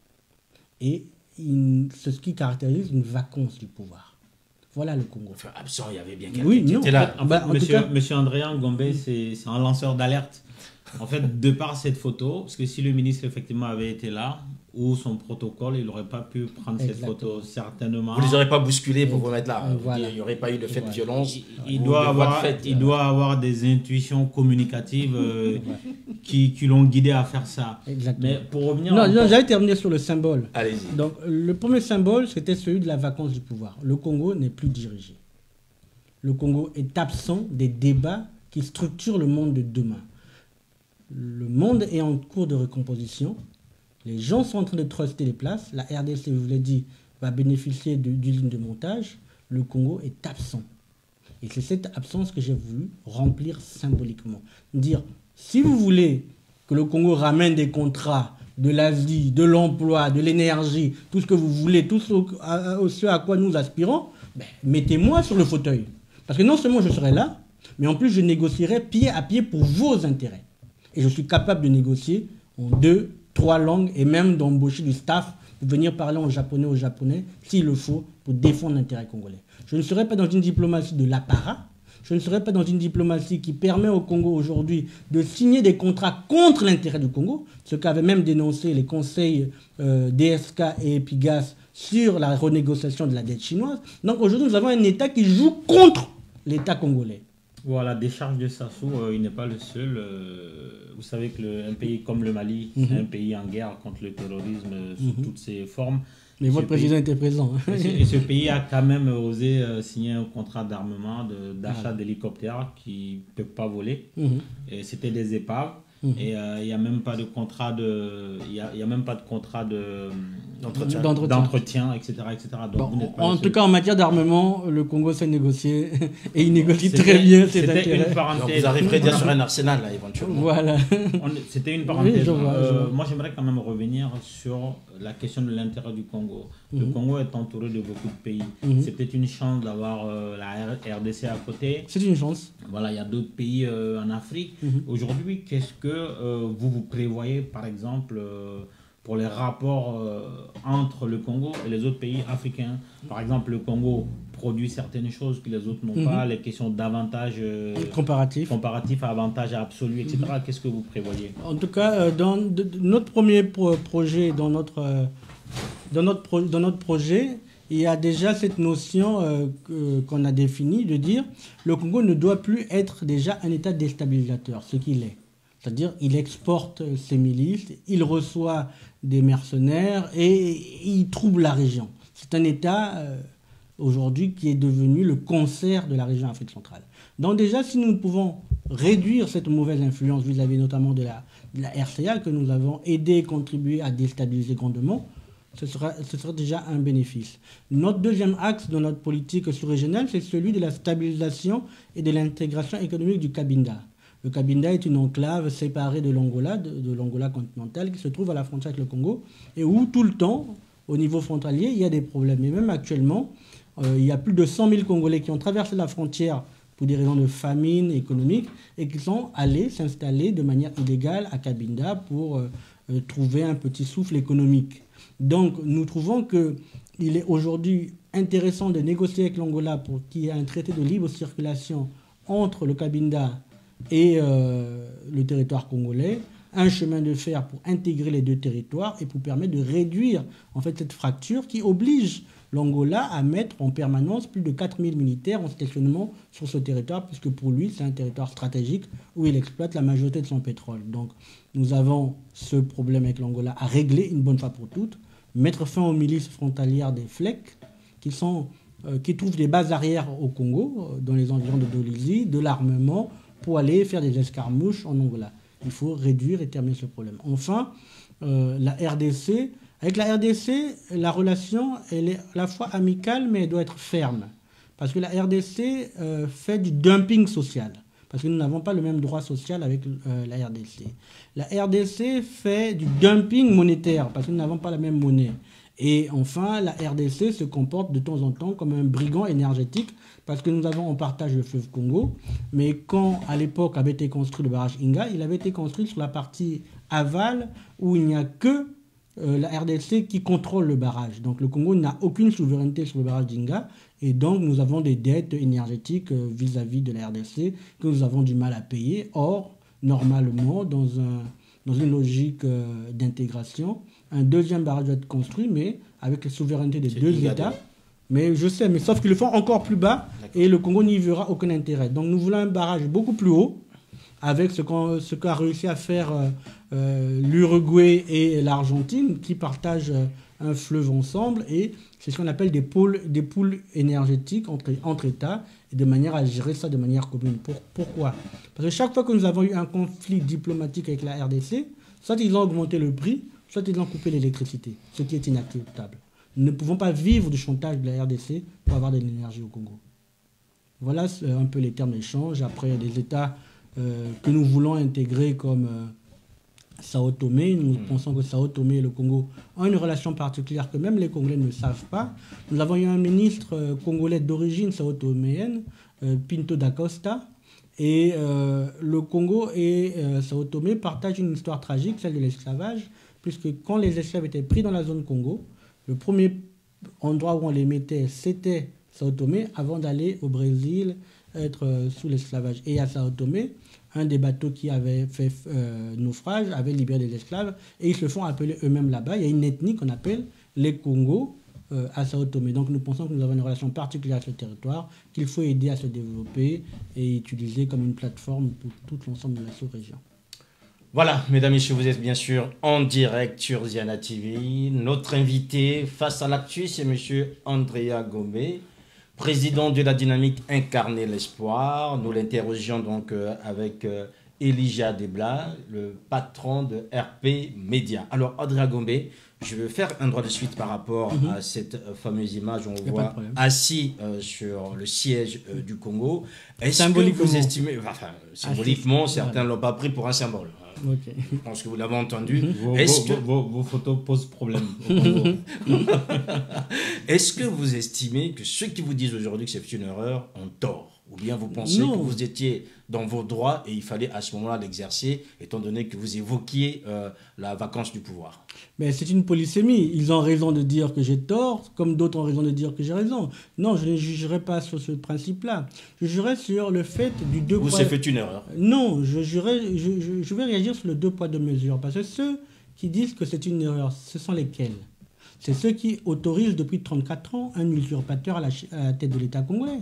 Et c'est ce qui caractérise une vacance du pouvoir. Voilà le Congo. Enfin, absent, il y avait bien quelqu'un qui était là. Monsieur Andrea Gombe, c'est un lanceur d'alerte. En fait, de par cette photo, parce que si le ministre effectivement avait été là, ou son protocole, il n'aurait pas pu prendre cette photo, certainement. Vous ne les aurez pas bousculés pour vous mettre là. Voilà. Il n'y aurait pas eu de fait de violence. Il doit avoir des intuitions communicatives qui l'ont guidé à faire ça. Exactement. Mais pour revenir... Non, j'allais terminer sur le symbole. Allez-y. Donc, le premier symbole, c'était celui de la vacance du pouvoir. Le Congo n'est plus dirigé. Le Congo est absent des débats qui structurent le monde de demain. Le monde est en cours de recomposition. Les gens sont en train de truster les places. La RDC, je vous l'ai dit, va bénéficier d'usines de montage. Le Congo est absent. Et c'est cette absence que j'ai voulu remplir symboliquement. Dire, si vous voulez que le Congo ramène des contrats de l'Asie, de l'emploi, de l'énergie, tout ce que vous voulez, tout ce à quoi nous aspirons, mettez-moi sur le fauteuil. Parce que non seulement je serai là, mais en plus je négocierai pied à pied pour vos intérêts. Et je suis capable de négocier en 2, 3 langues et même d'embaucher du staff pour venir parler en japonais s'il le faut, pour défendre l'intérêt congolais. Je ne serai pas dans une diplomatie de l'apparat, je ne serais pas dans une diplomatie qui permet au Congo aujourd'hui de signer des contrats contre l'intérêt du Congo, ce qu'avaient même dénoncé les conseils DSK et Epigas sur la renégociation de la dette chinoise. Donc aujourd'hui, nous avons un État qui joue contre l'État congolais. Voilà, décharge de Sassou, il n'est pas le seul. Vous savez qu'un pays comme le Mali, c'est un pays en guerre contre le terrorisme sous toutes ses formes. Mais votre président était présent. Et ce pays a quand même osé signer un contrat d'armement, d'achat d'hélicoptères qui ne peuvent pas voler. Et c'était des épaves. Et il n'y a même pas de contrat d'entretien, etc. Donc, bon, en tout cas, en matière d'armement, le Congo sait négocier et il négocie très bien ses intérêts. Donc vous arriverez déjà sur un arsenal, là, éventuellement. Voilà. C'était une parenthèse. Oui, je vois. Moi, j'aimerais quand même revenir sur la question de l'intérêt du Congo. Le Congo est entouré de beaucoup de pays. C'est peut-être une chance d'avoir la RDC à côté. C'est une chance. Voilà, il y a d'autres pays en Afrique. Aujourd'hui, qu'est-ce que vous prévoyez, par exemple, pour les rapports entre le Congo et les autres pays africains? Par exemple, le Congo produit certaines choses que les autres n'ont pas, les questions d'avantages comparatifs, avantages absolus, etc. Qu'est-ce que vous prévoyez? En tout cas, dans notre premier projet, dans notre projet, il y a déjà cette notion qu'on a définie de dire le Congo ne doit plus être déjà un État déstabilisateur, ce qu'il est. C'est-à-dire il exporte ses milices, il reçoit des mercenaires et il trouble la région. C'est un État aujourd'hui qui est devenu le concert de la région Afrique centrale. Donc déjà, si nous pouvons réduire cette mauvaise influence vis-à-vis notamment de la RCA que nous avons aidé et contribué à déstabiliser grandement, ce sera déjà un bénéfice. Notre deuxième axe dans notre politique sous-régionale, c'est celui de la stabilisation et de l'intégration économique du Cabinda. Le Cabinda est une enclave séparée de l'Angola, de l'Angola continentale, qui se trouve à la frontière avec le Congo, et où tout le temps, au niveau frontalier, il y a des problèmes. Et même actuellement, il y a plus de 100 000 Congolais qui ont traversé la frontière pour des raisons de famine économique et qui sont allés s'installer de manière illégale à Cabinda pour trouver un petit souffle économique. Donc nous trouvons qu'il est aujourd'hui intéressant de négocier avec l'Angola pour qu'il y ait un traité de libre circulation entre le Cabinda et le territoire congolais, un chemin de fer pour intégrer les deux territoires et pour permettre de réduire en fait cette fracture qui oblige l'Angola à mettre en permanence plus de 4000 militaires en stationnement sur ce territoire, puisque pour lui, c'est un territoire stratégique où il exploite la majorité de son pétrole. Donc, nous avons ce problème avec l'Angola à régler une bonne fois pour toutes, mettre fin aux milices frontalières des FLEC, qui trouvent des bases arrières au Congo, dans les environs de Dolisie, de l'armement, pour aller faire des escarmouches en Angola. Il faut réduire et terminer ce problème. Enfin, la RDC... Avec la RDC, la relation, elle est à la fois amicale, mais elle doit être ferme. Parce que la RDC fait du dumping social. Parce que nous n'avons pas le même droit social avec la RDC. La RDC fait du dumping monétaire, parce que nous n'avons pas la même monnaie. Et enfin, la RDC se comporte de temps en temps comme un brigand énergétique, parce que nous avons en partage le fleuve Congo. Mais quand, à l'époque, avait été construit le barrage Inga, il avait été construit sur la partie aval, où il n'y a que la RDC qui contrôle le barrage. Donc le Congo n'a aucune souveraineté sur le barrage d'Inga et donc nous avons des dettes énergétiques vis-à-vis de la RDC que nous avons du mal à payer. Or, normalement, dans une logique d'intégration, un deuxième barrage doit être construit, mais avec la souveraineté des deux États. Mais je sais, mais sauf qu'ils le font encore plus bas et le Congo n'y verra aucun intérêt. Donc nous voulons un barrage beaucoup plus haut, avec ce qu'a réussi à faire l'Uruguay et l'Argentine, qui partagent un fleuve ensemble, et c'est ce qu'on appelle des poules énergétiques entre États, et de manière à gérer ça de manière commune. Pourquoi? Parce que chaque fois que nous avons eu un conflit diplomatique avec la RDC, soit ils ont augmenté le prix, soit ils ont coupé l'électricité, ce qui est inacceptable. Nous ne pouvons pas vivre du chantage de la RDC pour avoir de l'énergie au Congo. Voilà un peu les termes d'échange. Après, il y a des États que nous voulons intégrer comme Sao Tomé. Nous pensons que Sao Tomé et le Congo ont une relation particulière que même les Congolais ne savent pas. Nous avons eu un ministre congolais d'origine sao-toméenne, Pinto da Costa, et le Congo et Sao Tomé partagent une histoire tragique, celle de l'esclavage, puisque quand les esclaves étaient pris dans la zone Congo, le premier endroit où on les mettait, c'était Sao Tomé, avant d'aller au Brésil, être sous l'esclavage. Et à Sao Tomé, un des bateaux qui avait fait naufrage avait libéré des esclaves et ils se font appeler eux-mêmes là-bas. Il y a une ethnie qu'on appelle les Congos à Sao Tomé. Donc nous pensons que nous avons une relation particulière avec ce territoire, qu'il faut aider à se développer et utiliser comme une plateforme pour tout l'ensemble de la sous-région. Voilà, mesdames et messieurs, vous êtes bien sûr en direct sur Ziana TV. Notre invité face à l'actu, c'est monsieur Andrea Gomé, président de la dynamique Incarner l'espoir. Nous l'interrogions donc avec Elijah Debla, le patron de RP Média. Alors, Andrea Gomé, je vais faire un droit de suite par rapport à cette fameuse image où on voit assis sur le siège du Congo. Est-ce que vous estimez, enfin, symboliquement, certains ne l'ont pas pris pour un symbole. Okay. Je pense que vous l'avez entendu. Vos photos posent problème. Est-ce que vous estimez que ceux qui vous disent aujourd'hui que c'est une erreur ont tort? Ou bien vous pensez que vous étiez dans vos droits et il fallait à ce moment-là l'exercer, étant donné que vous évoquiez la vacance du pouvoir? Mais c'est une polysémie. Ils ont raison de dire que j'ai tort, comme d'autres ont raison de dire que j'ai raison. Non, je ne jugerai pas sur ce principe-là. Je jugerai sur le fait du deux poids... Ou c'est fait une erreur? Non, je vais réagir sur le deux poids deux mesures. Parce que ceux qui disent que c'est une erreur, ce sont lesquels? C'est ceux qui autorisent depuis 34 ans un usurpateur à la tête de l'État congolais.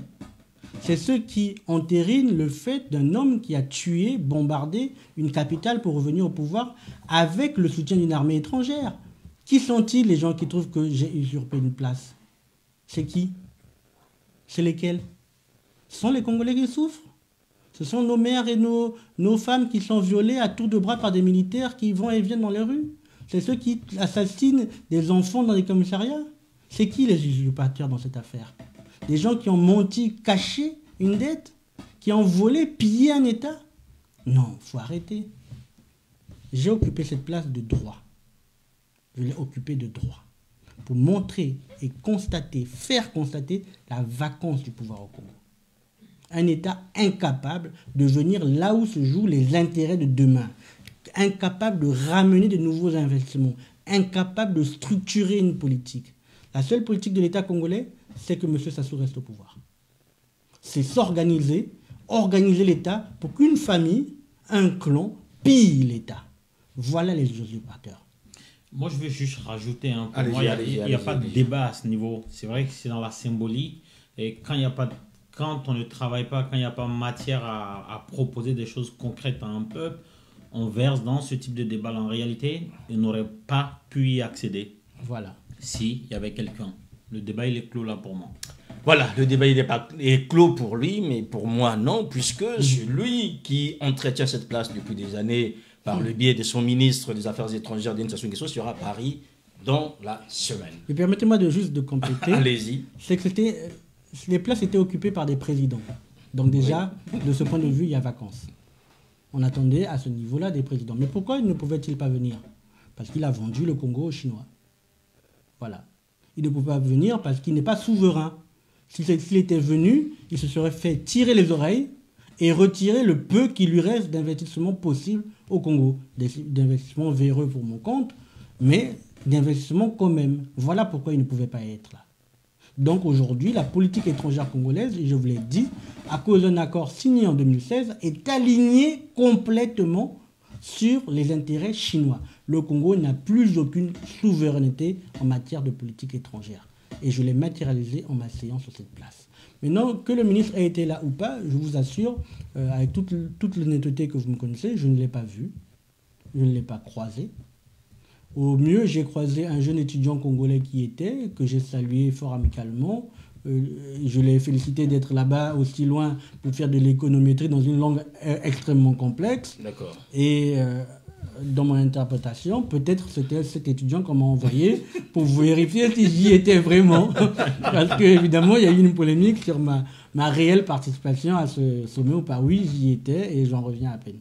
C'est ceux qui entérinent le fait d'un homme qui a tué, bombardé une capitale pour revenir au pouvoir avec le soutien d'une armée étrangère. Qui sont-ils, les gens qui trouvent que j'ai usurpé une place? C'est qui? C'est lesquels? Ce sont les Congolais qui souffrent. Ce sont nos mères et nos femmes qui sont violées à tour de bras par des militaires qui vont et viennent dans les rues. C'est ceux qui assassinent des enfants dans les commissariats. C'est qui les usurpateurs dans cette affaire? Des gens qui ont menti, caché une dette, qui ont volé, pillé un État. Non, il faut arrêter. J'ai occupé cette place de droit. Je l'ai occupée de droit. Pour montrer et constater, faire constater la vacance du pouvoir au Congo. Un État incapable de venir là où se jouent les intérêts de demain. Incapable de ramener de nouveaux investissements. Incapable de structurer une politique. La seule politique de l'État congolais, c'est que M. Sassou reste au pouvoir. C'est s'organiser, organiser l'État pour qu'une famille, un clan, pille l'État. Voilà les usurpateurs. Moi, je veux juste rajouter un peu. Il n'y a pas de débat à ce niveau. C'est vrai que c'est dans la symbolique. Et quand on ne travaille pas, quand il n'y a pas matière à proposer des choses concrètes à un peuple, on verse dans ce type de débat. En réalité, il n'aurait pas pu y accéder. Voilà. S'il y avait quelqu'un. Le débat, il est clos là pour moi. Voilà, le débat il est clos pour lui, mais pour moi non, puisque c'est lui qui entretient cette place depuis des années par le biais de son ministre des Affaires étrangères, Denis Sassou Nguesso, sera à Paris dans la semaine. Et permettez-moi juste de compléter. Allez-y. C'est que les places étaient occupées par des présidents. Donc déjà, de ce point de vue, il y a vacances. On attendait à ce niveau-là des présidents. Mais pourquoi il ne pouvait-il pas venir? Parce qu'il a vendu le Congo aux Chinois. Voilà. Il ne pouvait pas venir parce qu'il n'est pas souverain. S'il était venu, il se serait fait tirer les oreilles et retirer le peu qui lui reste d'investissement possible au Congo. D'investissement véreux pour mon compte, mais d'investissement quand même. Voilà pourquoi il ne pouvait pas être là. Donc aujourd'hui, la politique étrangère congolaise, et je vous l'ai dit, à cause d'un accord signé en 2016, est alignée complètement sur les intérêts chinois. Le Congo n'a plus aucune souveraineté en matière de politique étrangère. Et je l'ai matérialisé en m'asseyant sur cette place. Maintenant, que le ministre ait été là ou pas, je vous assure, avec toute l'honnêteté que vous me connaissez, je ne l'ai pas vu. Je ne l'ai pas croisé. Au mieux, j'ai croisé un jeune étudiant congolais qui y était, que j'ai salué fort amicalement. Je l'ai félicité d'être là-bas aussi loin pour faire de l'économétrie dans une langue extrêmement complexe. D'accord. Et dans mon interprétation, peut-être c'était cet étudiant qu'on m'a envoyé pour vérifier si j'y étais vraiment. Parce qu'évidemment, il y a eu une polémique sur ma réelle participation à ce sommet ou pas. Oui, j'y étais et j'en reviens à peine.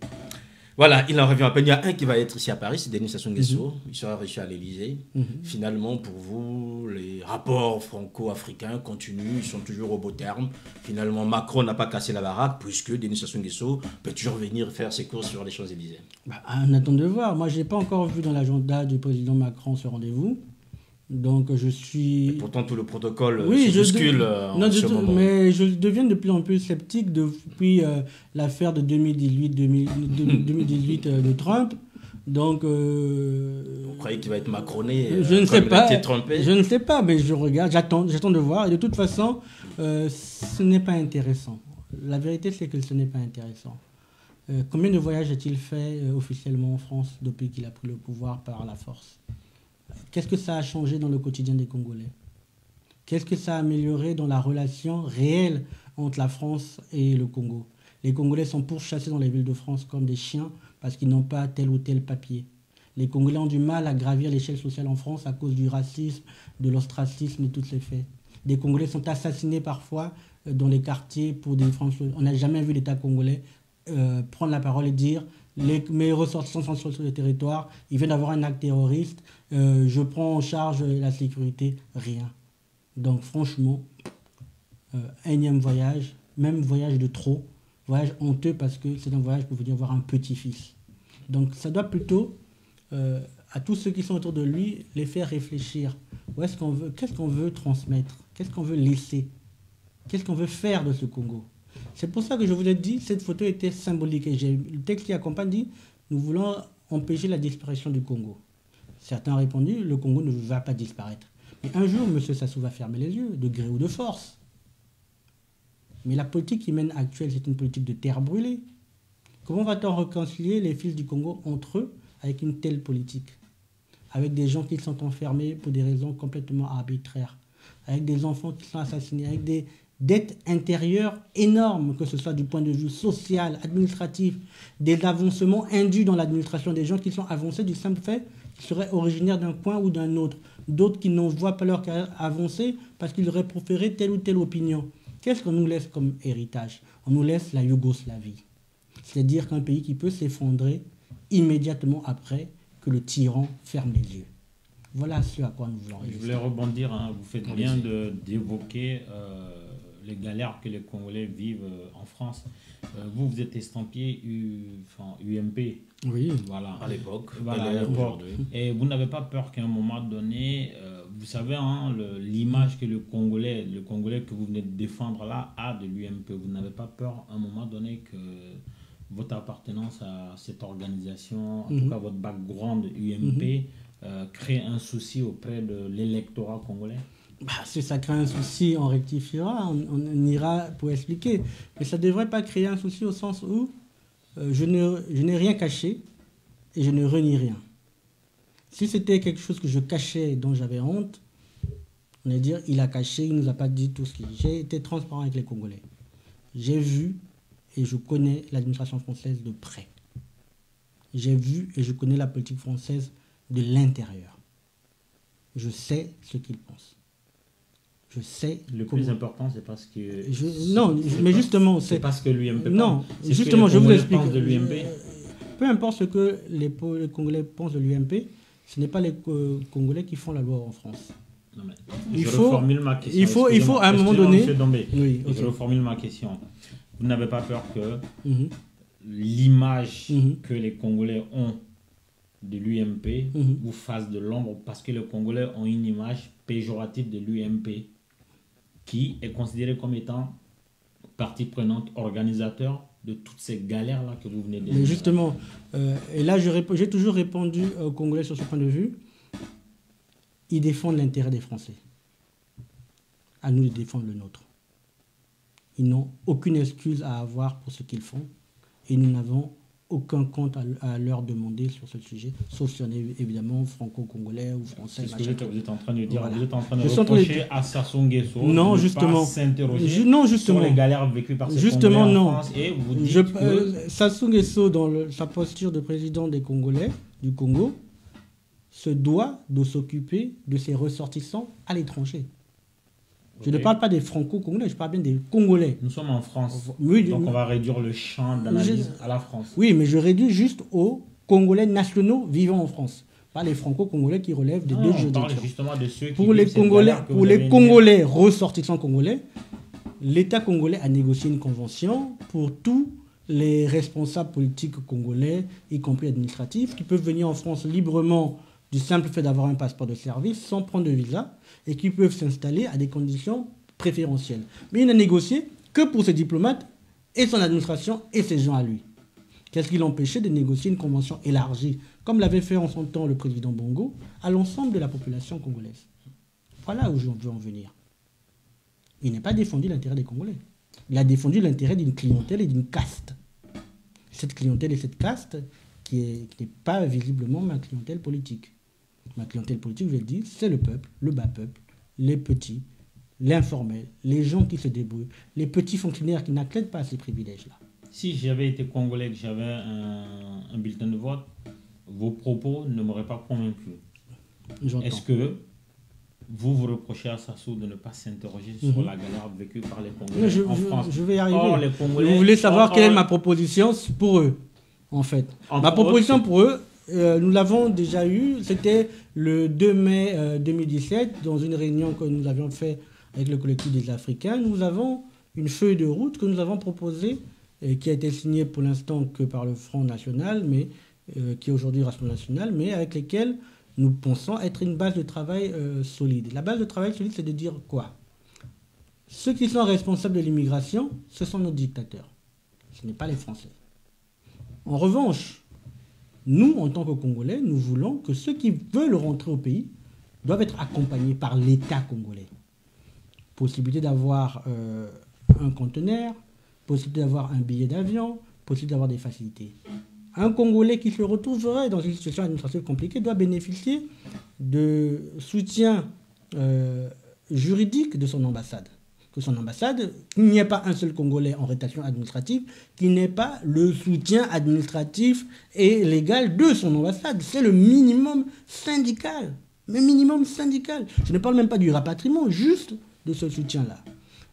Voilà, il en revient à peine. Il y a un qui va être ici à Paris, c'est Denis Sassou Nguesso. Il sera reçu à l'Élysée. Finalement, pour vous, les rapports franco-africains continuent, ils sont toujours au beau terme. Finalement, Macron n'a pas cassé la baraque, puisque Denis Sassou Nguesso peut toujours venir faire ses courses sur les Champs-Élysées. On attend de voir. Moi, je n'ai pas encore vu dans l'agenda du président Macron ce rendez-vous. Donc je suis... Et pourtant, tout le protocole Oui, se bouscule en ce moment. mais je deviens de plus en plus sceptique depuis l'affaire de 2018 de Trump. Donc... Vous croyez qu'il va être macroné je ne sais pas. Trumpé? Je ne sais pas, mais je regarde, j'attends de voir. Et de toute façon, ce n'est pas intéressant. La vérité, c'est que ce n'est pas intéressant. Combien de voyages a-t-il fait officiellement en France depuis qu'il a pris le pouvoir par la force? Qu'est-ce que ça a changé dans le quotidien des Congolais? Qu'est-ce que ça a amélioré dans la relation réelle entre la France et le Congo? Les Congolais sont pourchassés dans les villes de France comme des chiens parce qu'ils n'ont pas tel ou tel papier. Les Congolais ont du mal à gravir l'échelle sociale en France à cause du racisme, de l'ostracisme et tous ces faits. Des Congolais sont assassinés parfois dans les quartiers pour des Français. On n'a jamais vu l'État congolais prendre la parole et dire mes ressortissants sont sur le territoire, ils viennent d'avoir un acte terroriste, je prends en charge la sécurité, rien. Donc franchement, énième voyage, même voyage de trop, voyage honteux parce que c'est un voyage pour venir voir un petit-fils. Donc ça doit plutôt, à tous ceux qui sont autour de lui, les faire réfléchir. Qu'est-ce qu'on veut transmettre? Qu'est-ce qu'on veut laisser? Qu'est-ce qu'on veut faire de ce Congo? C'est pour ça que je vous ai dit, cette photo était symbolique. Et le texte qui accompagne dit, nous voulons empêcher la disparition du Congo. Certains ont répondu, le Congo ne va pas disparaître. Mais un jour, M. Sassou va fermer les yeux, de gré ou de force. Mais la politique qui mène actuelle, c'est une politique de terre brûlée. Comment va-t-on réconcilier les fils du Congo entre eux avec une telle politique? Avec des gens qui sont enfermés pour des raisons complètement arbitraires. Avec des enfants qui sont assassinés, avec des dettes intérieures énormes, que ce soit du point de vue social, administratif, des avancements indus dans l'administration, des gens qui sont avancés du simple fait qu'ils seraient originaires d'un coin ou d'un autre, d'autres qui n'en voient pas leur carrière avancer parce qu'ils auraient préféré telle ou telle opinion. Qu'est-ce qu'on nous laisse comme héritage? On nous laisse la Yougoslavie, c'est-à-dire qu'un pays qui peut s'effondrer immédiatement après que le tyran ferme les yeux. Voilà ce à quoi nous voulons. Je voulais rebondir, vous faites bien d'évoquer les galères que les Congolais vivent en France. Vous êtes estampillé UMP. Oui, voilà. À l'époque. Voilà, et vous n'avez pas peur qu'à un moment donné, vous savez, l'image que le Congolais que vous venez de défendre là a de l'UMP. Vous n'avez pas peur à un moment donné que votre appartenance à cette organisation, en tout cas votre background UMP, crée un souci auprès de l'électorat congolais? Si ça crée un souci, on rectifiera, on ira pour expliquer. Mais ça ne devrait pas créer un souci au sens où je n'ai rien caché et je ne renie rien. Si c'était quelque chose que je cachais, dont j'avais honte, on allait dire il a caché, il ne nous a pas dit tout ce qu'il dit. J'ai été transparent avec les Congolais. J'ai vu et je connais l'administration française de près. J'ai vu et je connais la politique française de l'intérieur. Je sais ce qu'ils pensent. Je sais. Le plus important, c'est parce que. Non, mais justement. C'est parce que l'UMP. Non, justement, je vous explique. De l'UMP. Peu importe ce que les Congolais pensent de l'UMP, ce n'est pas les Congolais qui font la loi en France. Non, mais je reformule ma question. Il faut à un moment donné. Oui, okay. Je reformule ma question. Vous n'avez pas peur que l'image que les Congolais ont de l'UMP vous fasse de l'ombre, parce que les Congolais ont une image péjorative de l'UMP qui est considérée comme étant partie prenante, organisateur de toutes ces galères-là que vous venez de dire. Mais justement, et là j'ai toujours répondu aux Congolais sur ce point de vue, ils défendent l'intérêt des Français. À nous de défendre le nôtre. Ils n'ont aucune excuse à avoir pour ce qu'ils font et nous n'avons aucun compte à leur demander sur ce sujet, sauf si on est évidemment franco-congolais ou français. C'est ce que vous êtes en train de dire. Voilà. Vous êtes en train de reprocher à Sassou Nguesso de ne pas s'interroger sur les galères vécues par ces Congolais en France. Et vous dites que... Sassou Nguesso, dans sa posture de président des Congolais, du Congo, se doit de s'occuper de ses ressortissants à l'étranger. Je ne parle pas des franco-congolais, je parle bien des Congolais. Nous sommes en France, oui, donc on va réduire le champ d'analyse à la France. Oui, mais je réduis juste aux Congolais nationaux vivant en France. Pas les franco-congolais qui relèvent des deux juridictions. On parle justement de ceux qui pour les Congolais ressortissants congolais, l'État congolais a négocié une convention pour tous les responsables politiques congolais, y compris administratifs, qui peuvent venir en France librement du simple fait d'avoir un passeport de service sans prendre de visa et qui peuvent s'installer à des conditions préférentielles. Mais il n'a négocié que pour ses diplomates et son administration et ses gens à lui. Qu'est-ce qui l'empêchait de négocier une convention élargie, comme l'avait fait en son temps le président Bongo, à l'ensemble de la population congolaise? Voilà où je veux en venir. Il n'a pas défendu l'intérêt des Congolais. Il a défendu l'intérêt d'une clientèle et d'une caste. Cette clientèle et cette caste qui n'est pas visiblement ma clientèle politique. Ma clientèle politique, je le dis, c'est le peuple, le bas peuple, les petits, l'informel, les gens qui se débrouillent, les petits fonctionnaires qui n'accèdent pas à ces privilèges-là. Si j'avais été congolais, que j'avais un bulletin de vote, vos propos ne m'auraient pas convaincu. Est-ce que vous reprochez à Sassou de ne pas s'interroger sur la galère vécue par les Congolais en France? Je vais y arriver. Or, les Congolais, vous voulez savoir quelle est ma proposition pour eux, en fait. Ma proposition pour eux, nous l'avons déjà eue, c'était le 2 mai 2017, dans une réunion que nous avions faite avec le collectif des Africains. Nous avons une feuille de route que nous avons proposée, et qui a été signée pour l'instant que par le Front National, mais qui est aujourd'hui Rassemblement National, mais avec lesquels nous pensons être une base de travail solide. La base de travail solide, c'est de dire quoi? Ceux qui sont responsables de l'immigration, ce sont nos dictateurs. Ce n'est pas les Français. En revanche, nous, en tant que Congolais, nous voulons que ceux qui veulent rentrer au pays doivent être accompagnés par l'État congolais. Possibilité d'avoir un conteneur, possibilité d'avoir un billet d'avion, possibilité d'avoir des facilités. Un Congolais qui se retrouverait dans une situation administrative compliquée doit bénéficier de soutien juridique de son ambassade. Que son ambassade, qu'il n'y ait pas un seul Congolais en rétention administrative, qu'il n'ait pas le soutien administratif et légal de son ambassade. C'est le minimum syndical. Le minimum syndical. Je ne parle même pas du rapatriement, juste de ce soutien-là.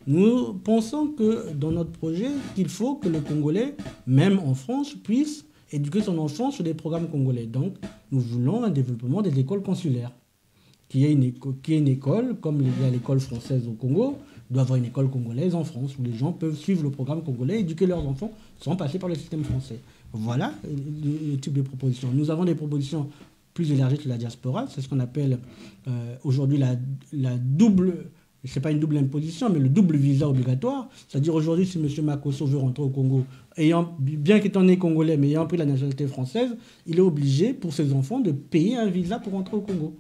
Nous pensons que dans notre projet, qu'il faut que le Congolais, même en France, puisse éduquer son enfant sur des programmes congolais. Donc, nous voulons un développement des écoles consulaires. Qu'il y ait une école, comme il y a l'école française au Congo, il doit y avoir une école congolaise en France, où les gens peuvent suivre le programme congolais, éduquer leurs enfants, sans passer par le système français. Voilà le type de proposition. Nous avons des propositions plus élargies que la diaspora. C'est ce qu'on appelle aujourd'hui la double... Ce n'est pas une double imposition, mais le double visa obligatoire. C'est-à-dire aujourd'hui, si M. Makosso veut rentrer au Congo, bien qu'étant né congolais, mais ayant pris la nationalité française, il est obligé, pour ses enfants, de payer un visa pour rentrer au Congo.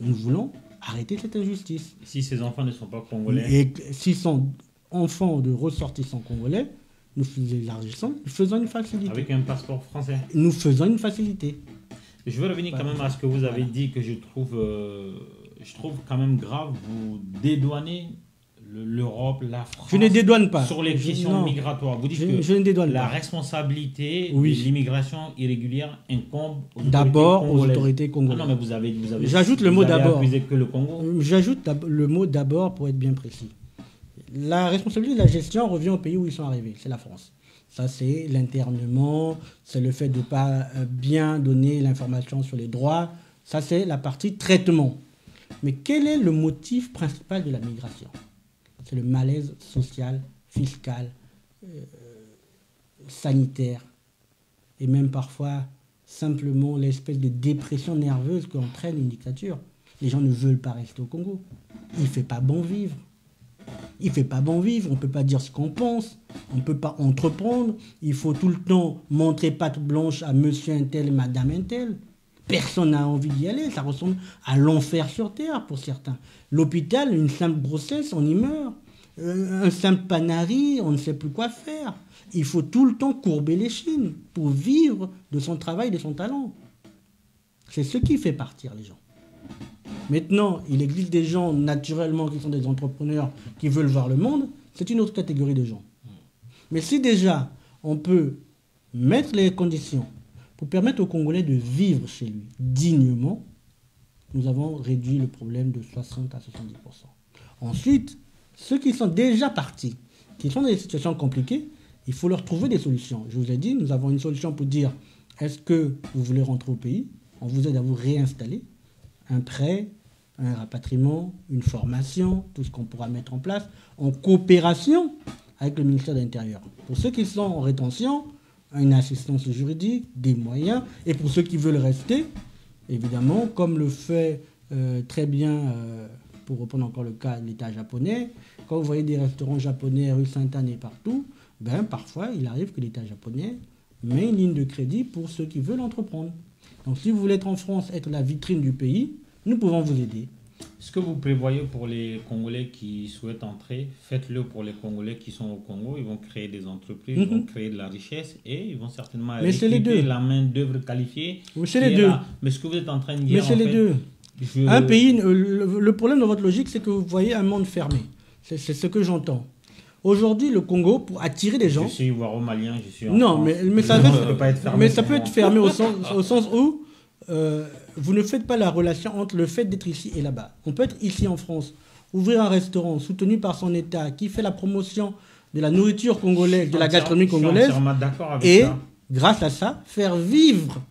Nous voulons arrêter cette injustice. Si ces enfants ne sont pas congolais? Et s'ils sont enfants de ressortissants congolais, nous élargissons, nous faisons une facilité. Avec un passeport français? Nous faisons une facilité. Je veux revenir quand même à ce que vous avez dit, que je trouve quand même grave. Vous dédouanez l'Europe, la France. Je ne dédouane pas. Sur les questions migratoires. Vous dites que je ne dédouane la pas. responsabilité de l'immigration irrégulière incombe d'abord aux autorités congolaises. Ah non, mais vous avez J'ajoute le mot d'abord. Que le Congo. J'ajoute le mot d'abord pour être bien précis. La responsabilité de la gestion revient au pays où ils sont arrivés. C'est la France. Ça, c'est l'internement, c'est le fait de ne pas bien donner l'information sur les droits. Ça, c'est la partie traitement. Mais quel est le motif principal de la migration? C'est le malaise social, fiscal, sanitaire, et même parfois simplement l'espèce de dépression nerveuse qu'entraîne une dictature. Les gens ne veulent pas rester au Congo. Il ne fait pas bon vivre. Il ne fait pas bon vivre, on ne peut pas dire ce qu'on pense, on ne peut pas entreprendre, il faut tout le temps montrer patte blanche à monsieur un tel, madame un tel. Personne n'a envie d'y aller, ça ressemble à l'enfer sur terre pour certains. L'hôpital, une simple grossesse, on y meurt. Un simple panari, on ne sait plus quoi faire. Il faut tout le temps courber les chines pour vivre de son travail, de son talent. C'est ce qui fait partir les gens. Maintenant, il existe des gens naturellement qui sont des entrepreneurs qui veulent voir le monde, c'est une autre catégorie de gens. Mais si déjà on peut mettre les conditions pour permettre aux Congolais de vivre chez lui dignement, nous avons réduit le problème de 60 à 70%. Ensuite, ceux qui sont déjà partis, qui sont dans des situations compliquées, il faut leur trouver des solutions. Je vous ai dit, nous avons une solution pour dire, est-ce que vous voulez rentrer au pays? On vous aide à vous réinstaller. Un prêt, un rapatriement, une formation, tout ce qu'on pourra mettre en place en coopération avec le ministère de l'Intérieur. Pour ceux qui sont en rétention, une assistance juridique, des moyens, et pour ceux qui veulent rester, Évidemment, comme le fait très bien, pour reprendre encore le cas de l'État japonais, quand vous voyez des restaurants japonais rue Sainte-Anne et partout, ben, parfois il arrive que l'État japonais met une ligne de crédit pour ceux qui veulent entreprendre. Donc si vous voulez être en France, être la vitrine du pays, nous pouvons vous aider. Ce que vous prévoyez pour les Congolais qui souhaitent entrer, faites-le pour les Congolais qui sont au Congo. Ils vont créer des entreprises, ils vont créer de la richesse et ils vont certainement recruter la main-d'œuvre qualifiée. Mais c'est les deux. Mais ce que vous êtes en train de dire, mais c'est les deux. Un pays, le problème de votre logique, c'est que vous voyez un monde fermé. C'est ce que j'entends. Aujourd'hui, le Congo, pour attirer des gens... Je suis ivoiro-malien, je suis en Non, France. mais ça peut pas être fermé. Mais ça peut être fermé au sens où vous ne faites pas la relation entre le fait d'être ici et là-bas. On peut être ici en France, ouvrir un restaurant soutenu par son État qui fait la promotion de la nourriture congolaise, de la gastronomie congolaise, et grâce à ça, faire vivre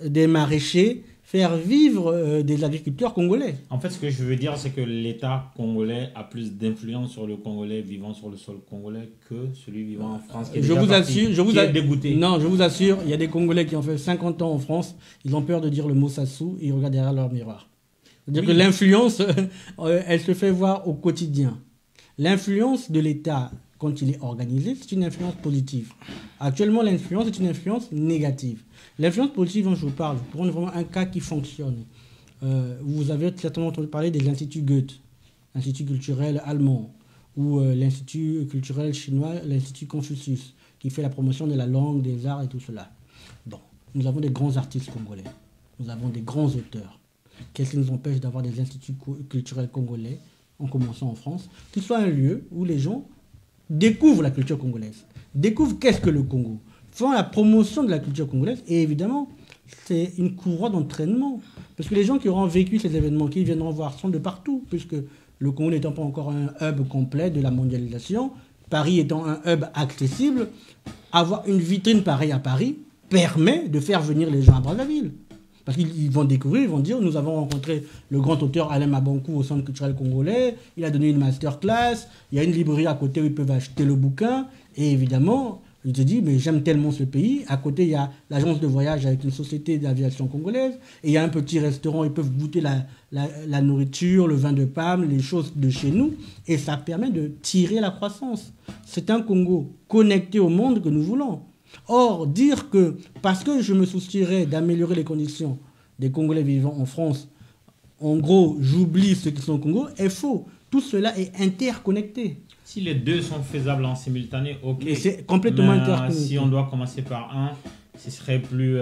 des maraîchers, faire vivre des agriculteurs congolais. En fait, ce que je veux dire, c'est que l'État congolais a plus d'influence sur le Congolais vivant sur le sol congolais que celui vivant en France. Qui est dégoûté. Non, je vous assure, il y a des Congolais qui ont fait 50 ans en France, ils ont peur de dire le mot Sassou et ils regardent derrière leur miroir. C'est-à-dire que l'influence, elle se fait voir au quotidien. L'influence de l'État, quand il est organisé, c'est une influence positive. Actuellement, l'influence est une influence négative. L'influence positive dont je vous parle, je prends vraiment un cas qui fonctionne. Vous avez certainement entendu parler des instituts Goethe, l'Institut culturel allemand, ou l'Institut culturel chinois, l'Institut Confucius, qui fait la promotion de la langue, des arts et tout cela. Bon, nous avons des grands artistes congolais, nous avons des grands auteurs. Qu'est-ce qui nous empêche d'avoir des instituts culturels congolais, en commençant en France, qui soit un lieu où les gens découvrent la culture congolaise, découvrent qu'est-ce que le Congo, font la promotion de la culture congolaise, et évidemment, c'est une courroie d'entraînement. Parce que les gens qui auront vécu ces événements, qui viendront voir, sont de partout, puisque le Congo n'étant pas encore un hub complet de la mondialisation, Paris étant un hub accessible, avoir une vitrine pareille à Paris permet de faire venir les gens à Brazzaville. Parce qu'ils vont découvrir, ils vont dire, nous avons rencontré le grand auteur Alain Mabankou au Centre culturel congolais, il a donné une masterclass, il y a une librairie à côté où ils peuvent acheter le bouquin, et évidemment, je te dis, mais j'aime tellement ce pays, à côté il y a l'agence de voyage avec une société d'aviation congolaise, et il y a un petit restaurant, ils peuvent goûter la nourriture, le vin de Palme, les choses de chez nous, et ça permet de tirer la croissance. C'est un Congo connecté au monde que nous voulons. Or, dire que parce que je me soucierais d'améliorer les conditions des Congolais vivant en France, en gros, j'oublie ceux qui sont au Congo, est faux. Tout cela est interconnecté. Si les deux sont faisables en simultané, ok. Mais c'est complètement interconnecté. Si on doit commencer par un, ce serait plus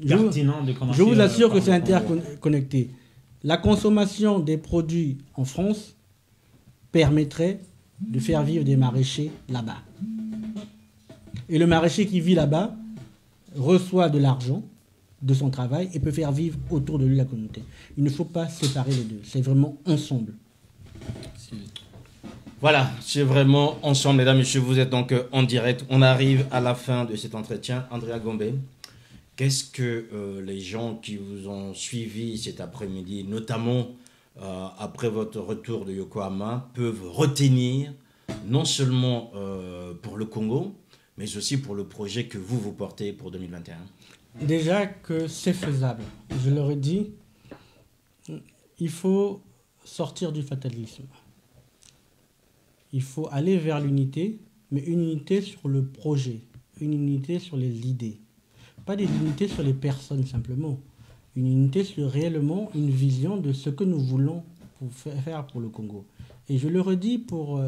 pertinent de commencer. Je vous assure que c'est interconnecté. La consommation des produits en France permettrait de faire vivre des maraîchers là-bas. Et le maraîcher qui vit là-bas reçoit de l'argent de son travail et peut faire vivre autour de lui la communauté. Il ne faut pas séparer les deux. C'est vraiment ensemble. Voilà, c'est vraiment ensemble, mesdames et messieurs. Vous êtes donc en direct. On arrive à la fin de cet entretien. Andrea Gombe, qu'est-ce que les gens qui vous ont suivi cet après-midi, notamment après votre retour de Yokohama, peuvent retenir, non seulement pour le Congo, mais aussi pour le projet que vous portez pour 2021? Déjà que c'est faisable. Je leur ai dit, il faut sortir du fatalisme. Il faut aller vers l'unité, mais une unité sur le projet, une unité sur les idées. Pas des unités sur les personnes simplement. Une unité sur réellement une vision de ce que nous voulons faire pour le Congo. Et je le redis pour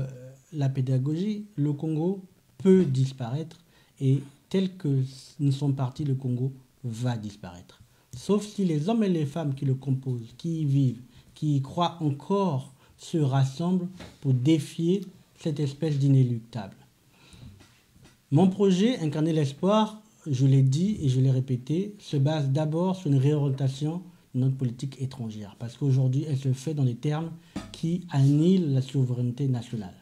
la pédagogie, le Congo peut disparaître et tel que nous sommes partis, le Congo va disparaître. Sauf si les hommes et les femmes qui le composent, qui y vivent, qui y croient encore, se rassemblent pour défier cette espèce d'inéluctable. Mon projet, Incarner l'espoir, je l'ai dit et je l'ai répété, se base d'abord sur une réorientation de notre politique étrangère. Parce qu'aujourd'hui, elle se fait dans des termes qui annihilent la souveraineté nationale.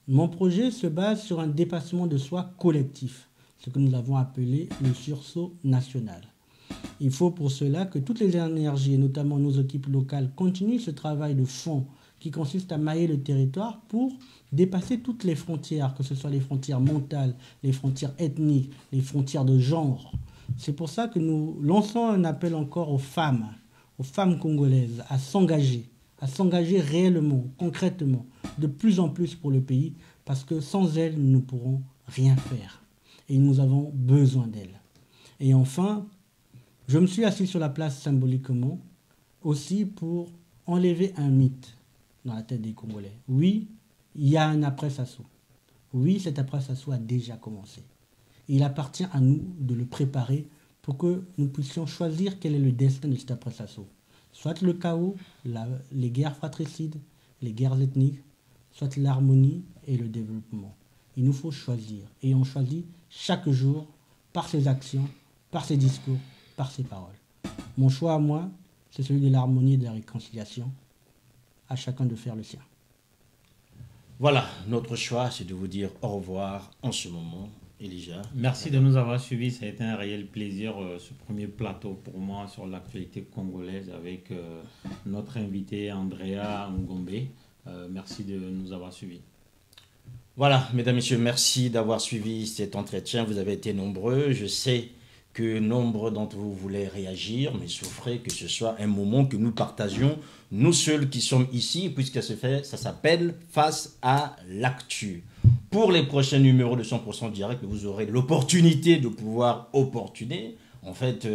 Mon projet se base sur un dépassement de soi collectif, ce que nous avons appelé le sursaut national. Il faut pour cela que toutes les énergies, et notamment nos équipes locales, continuent ce travail de fond qui consiste à mailler le territoire pour dépasser toutes les frontières, que ce soit les frontières mentales, les frontières ethniques, les frontières de genre, C'est pour ça que nous lançons un appel encore aux femmes congolaises à s'engager réellement, concrètement, de plus en plus pour le pays, parce que sans elles, nous ne pourrons rien faire. Et nous avons besoin d'elles. Et enfin, je me suis assis sur la place symboliquement aussi pour enlever un mythe dans la tête des Congolais. Oui, il y a un après-Sassou. Oui, cet après-Sassou a déjà commencé. Il appartient à nous de le préparer pour que nous puissions choisir quel est le destin de cet après-Sassou. Soit le chaos, les guerres fratricides, les guerres ethniques, soit l'harmonie et le développement. Il nous faut choisir. Et on choisit chaque jour par ses actions, par ses discours, par ses paroles. Mon choix à moi, c'est celui de l'harmonie et de la réconciliation. À chacun de faire le sien. Voilà, notre choix, c'est de vous dire au revoir en ce moment. Elijah. Merci de nous avoir suivis. Ça a été un réel plaisir, ce premier plateau pour moi sur l'actualité congolaise avec notre invité Andrea Ngombe. Merci de nous avoir suivis. Voilà, mesdames, messieurs, merci d'avoir suivi cet entretien. Vous avez été nombreux. Je sais que nombre d'entre vous voulaient réagir, mais souffrez que ce soit un moment que nous partagions, nous seuls qui sommes ici, puisque ça s'appelle Face à l'actu. Pour les prochains numéros de 100% direct, vous aurez l'opportunité de pouvoir opportuner. En fait,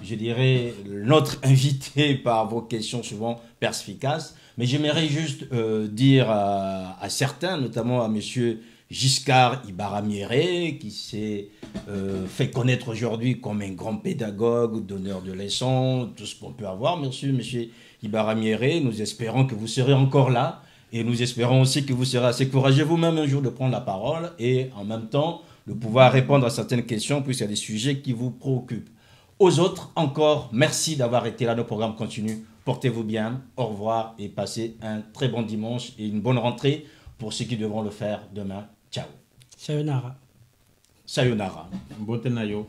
je dirais notre invité par vos questions souvent perspicaces. Mais j'aimerais juste dire à certains, notamment à monsieur Giscard Ibarra-Miéré, qui s'est fait connaître aujourd'hui comme un grand pédagogue, donneur de leçons, tout ce qu'on peut avoir. Merci, monsieur Ibarra-Miéré. Nous espérons que vous serez encore là. Et nous espérons aussi que vous serez assez courageux vous-même un jour de prendre la parole et en même temps de pouvoir répondre à certaines questions puisqu'il y a des sujets qui vous préoccupent. Aux autres, encore, merci d'avoir été là. Nos programmes continuent. Portez-vous bien. Au revoir et passez un très bon dimanche et une bonne rentrée pour ceux qui devront le faire demain. Ciao. Sayonara. Sayonara. Botenayo.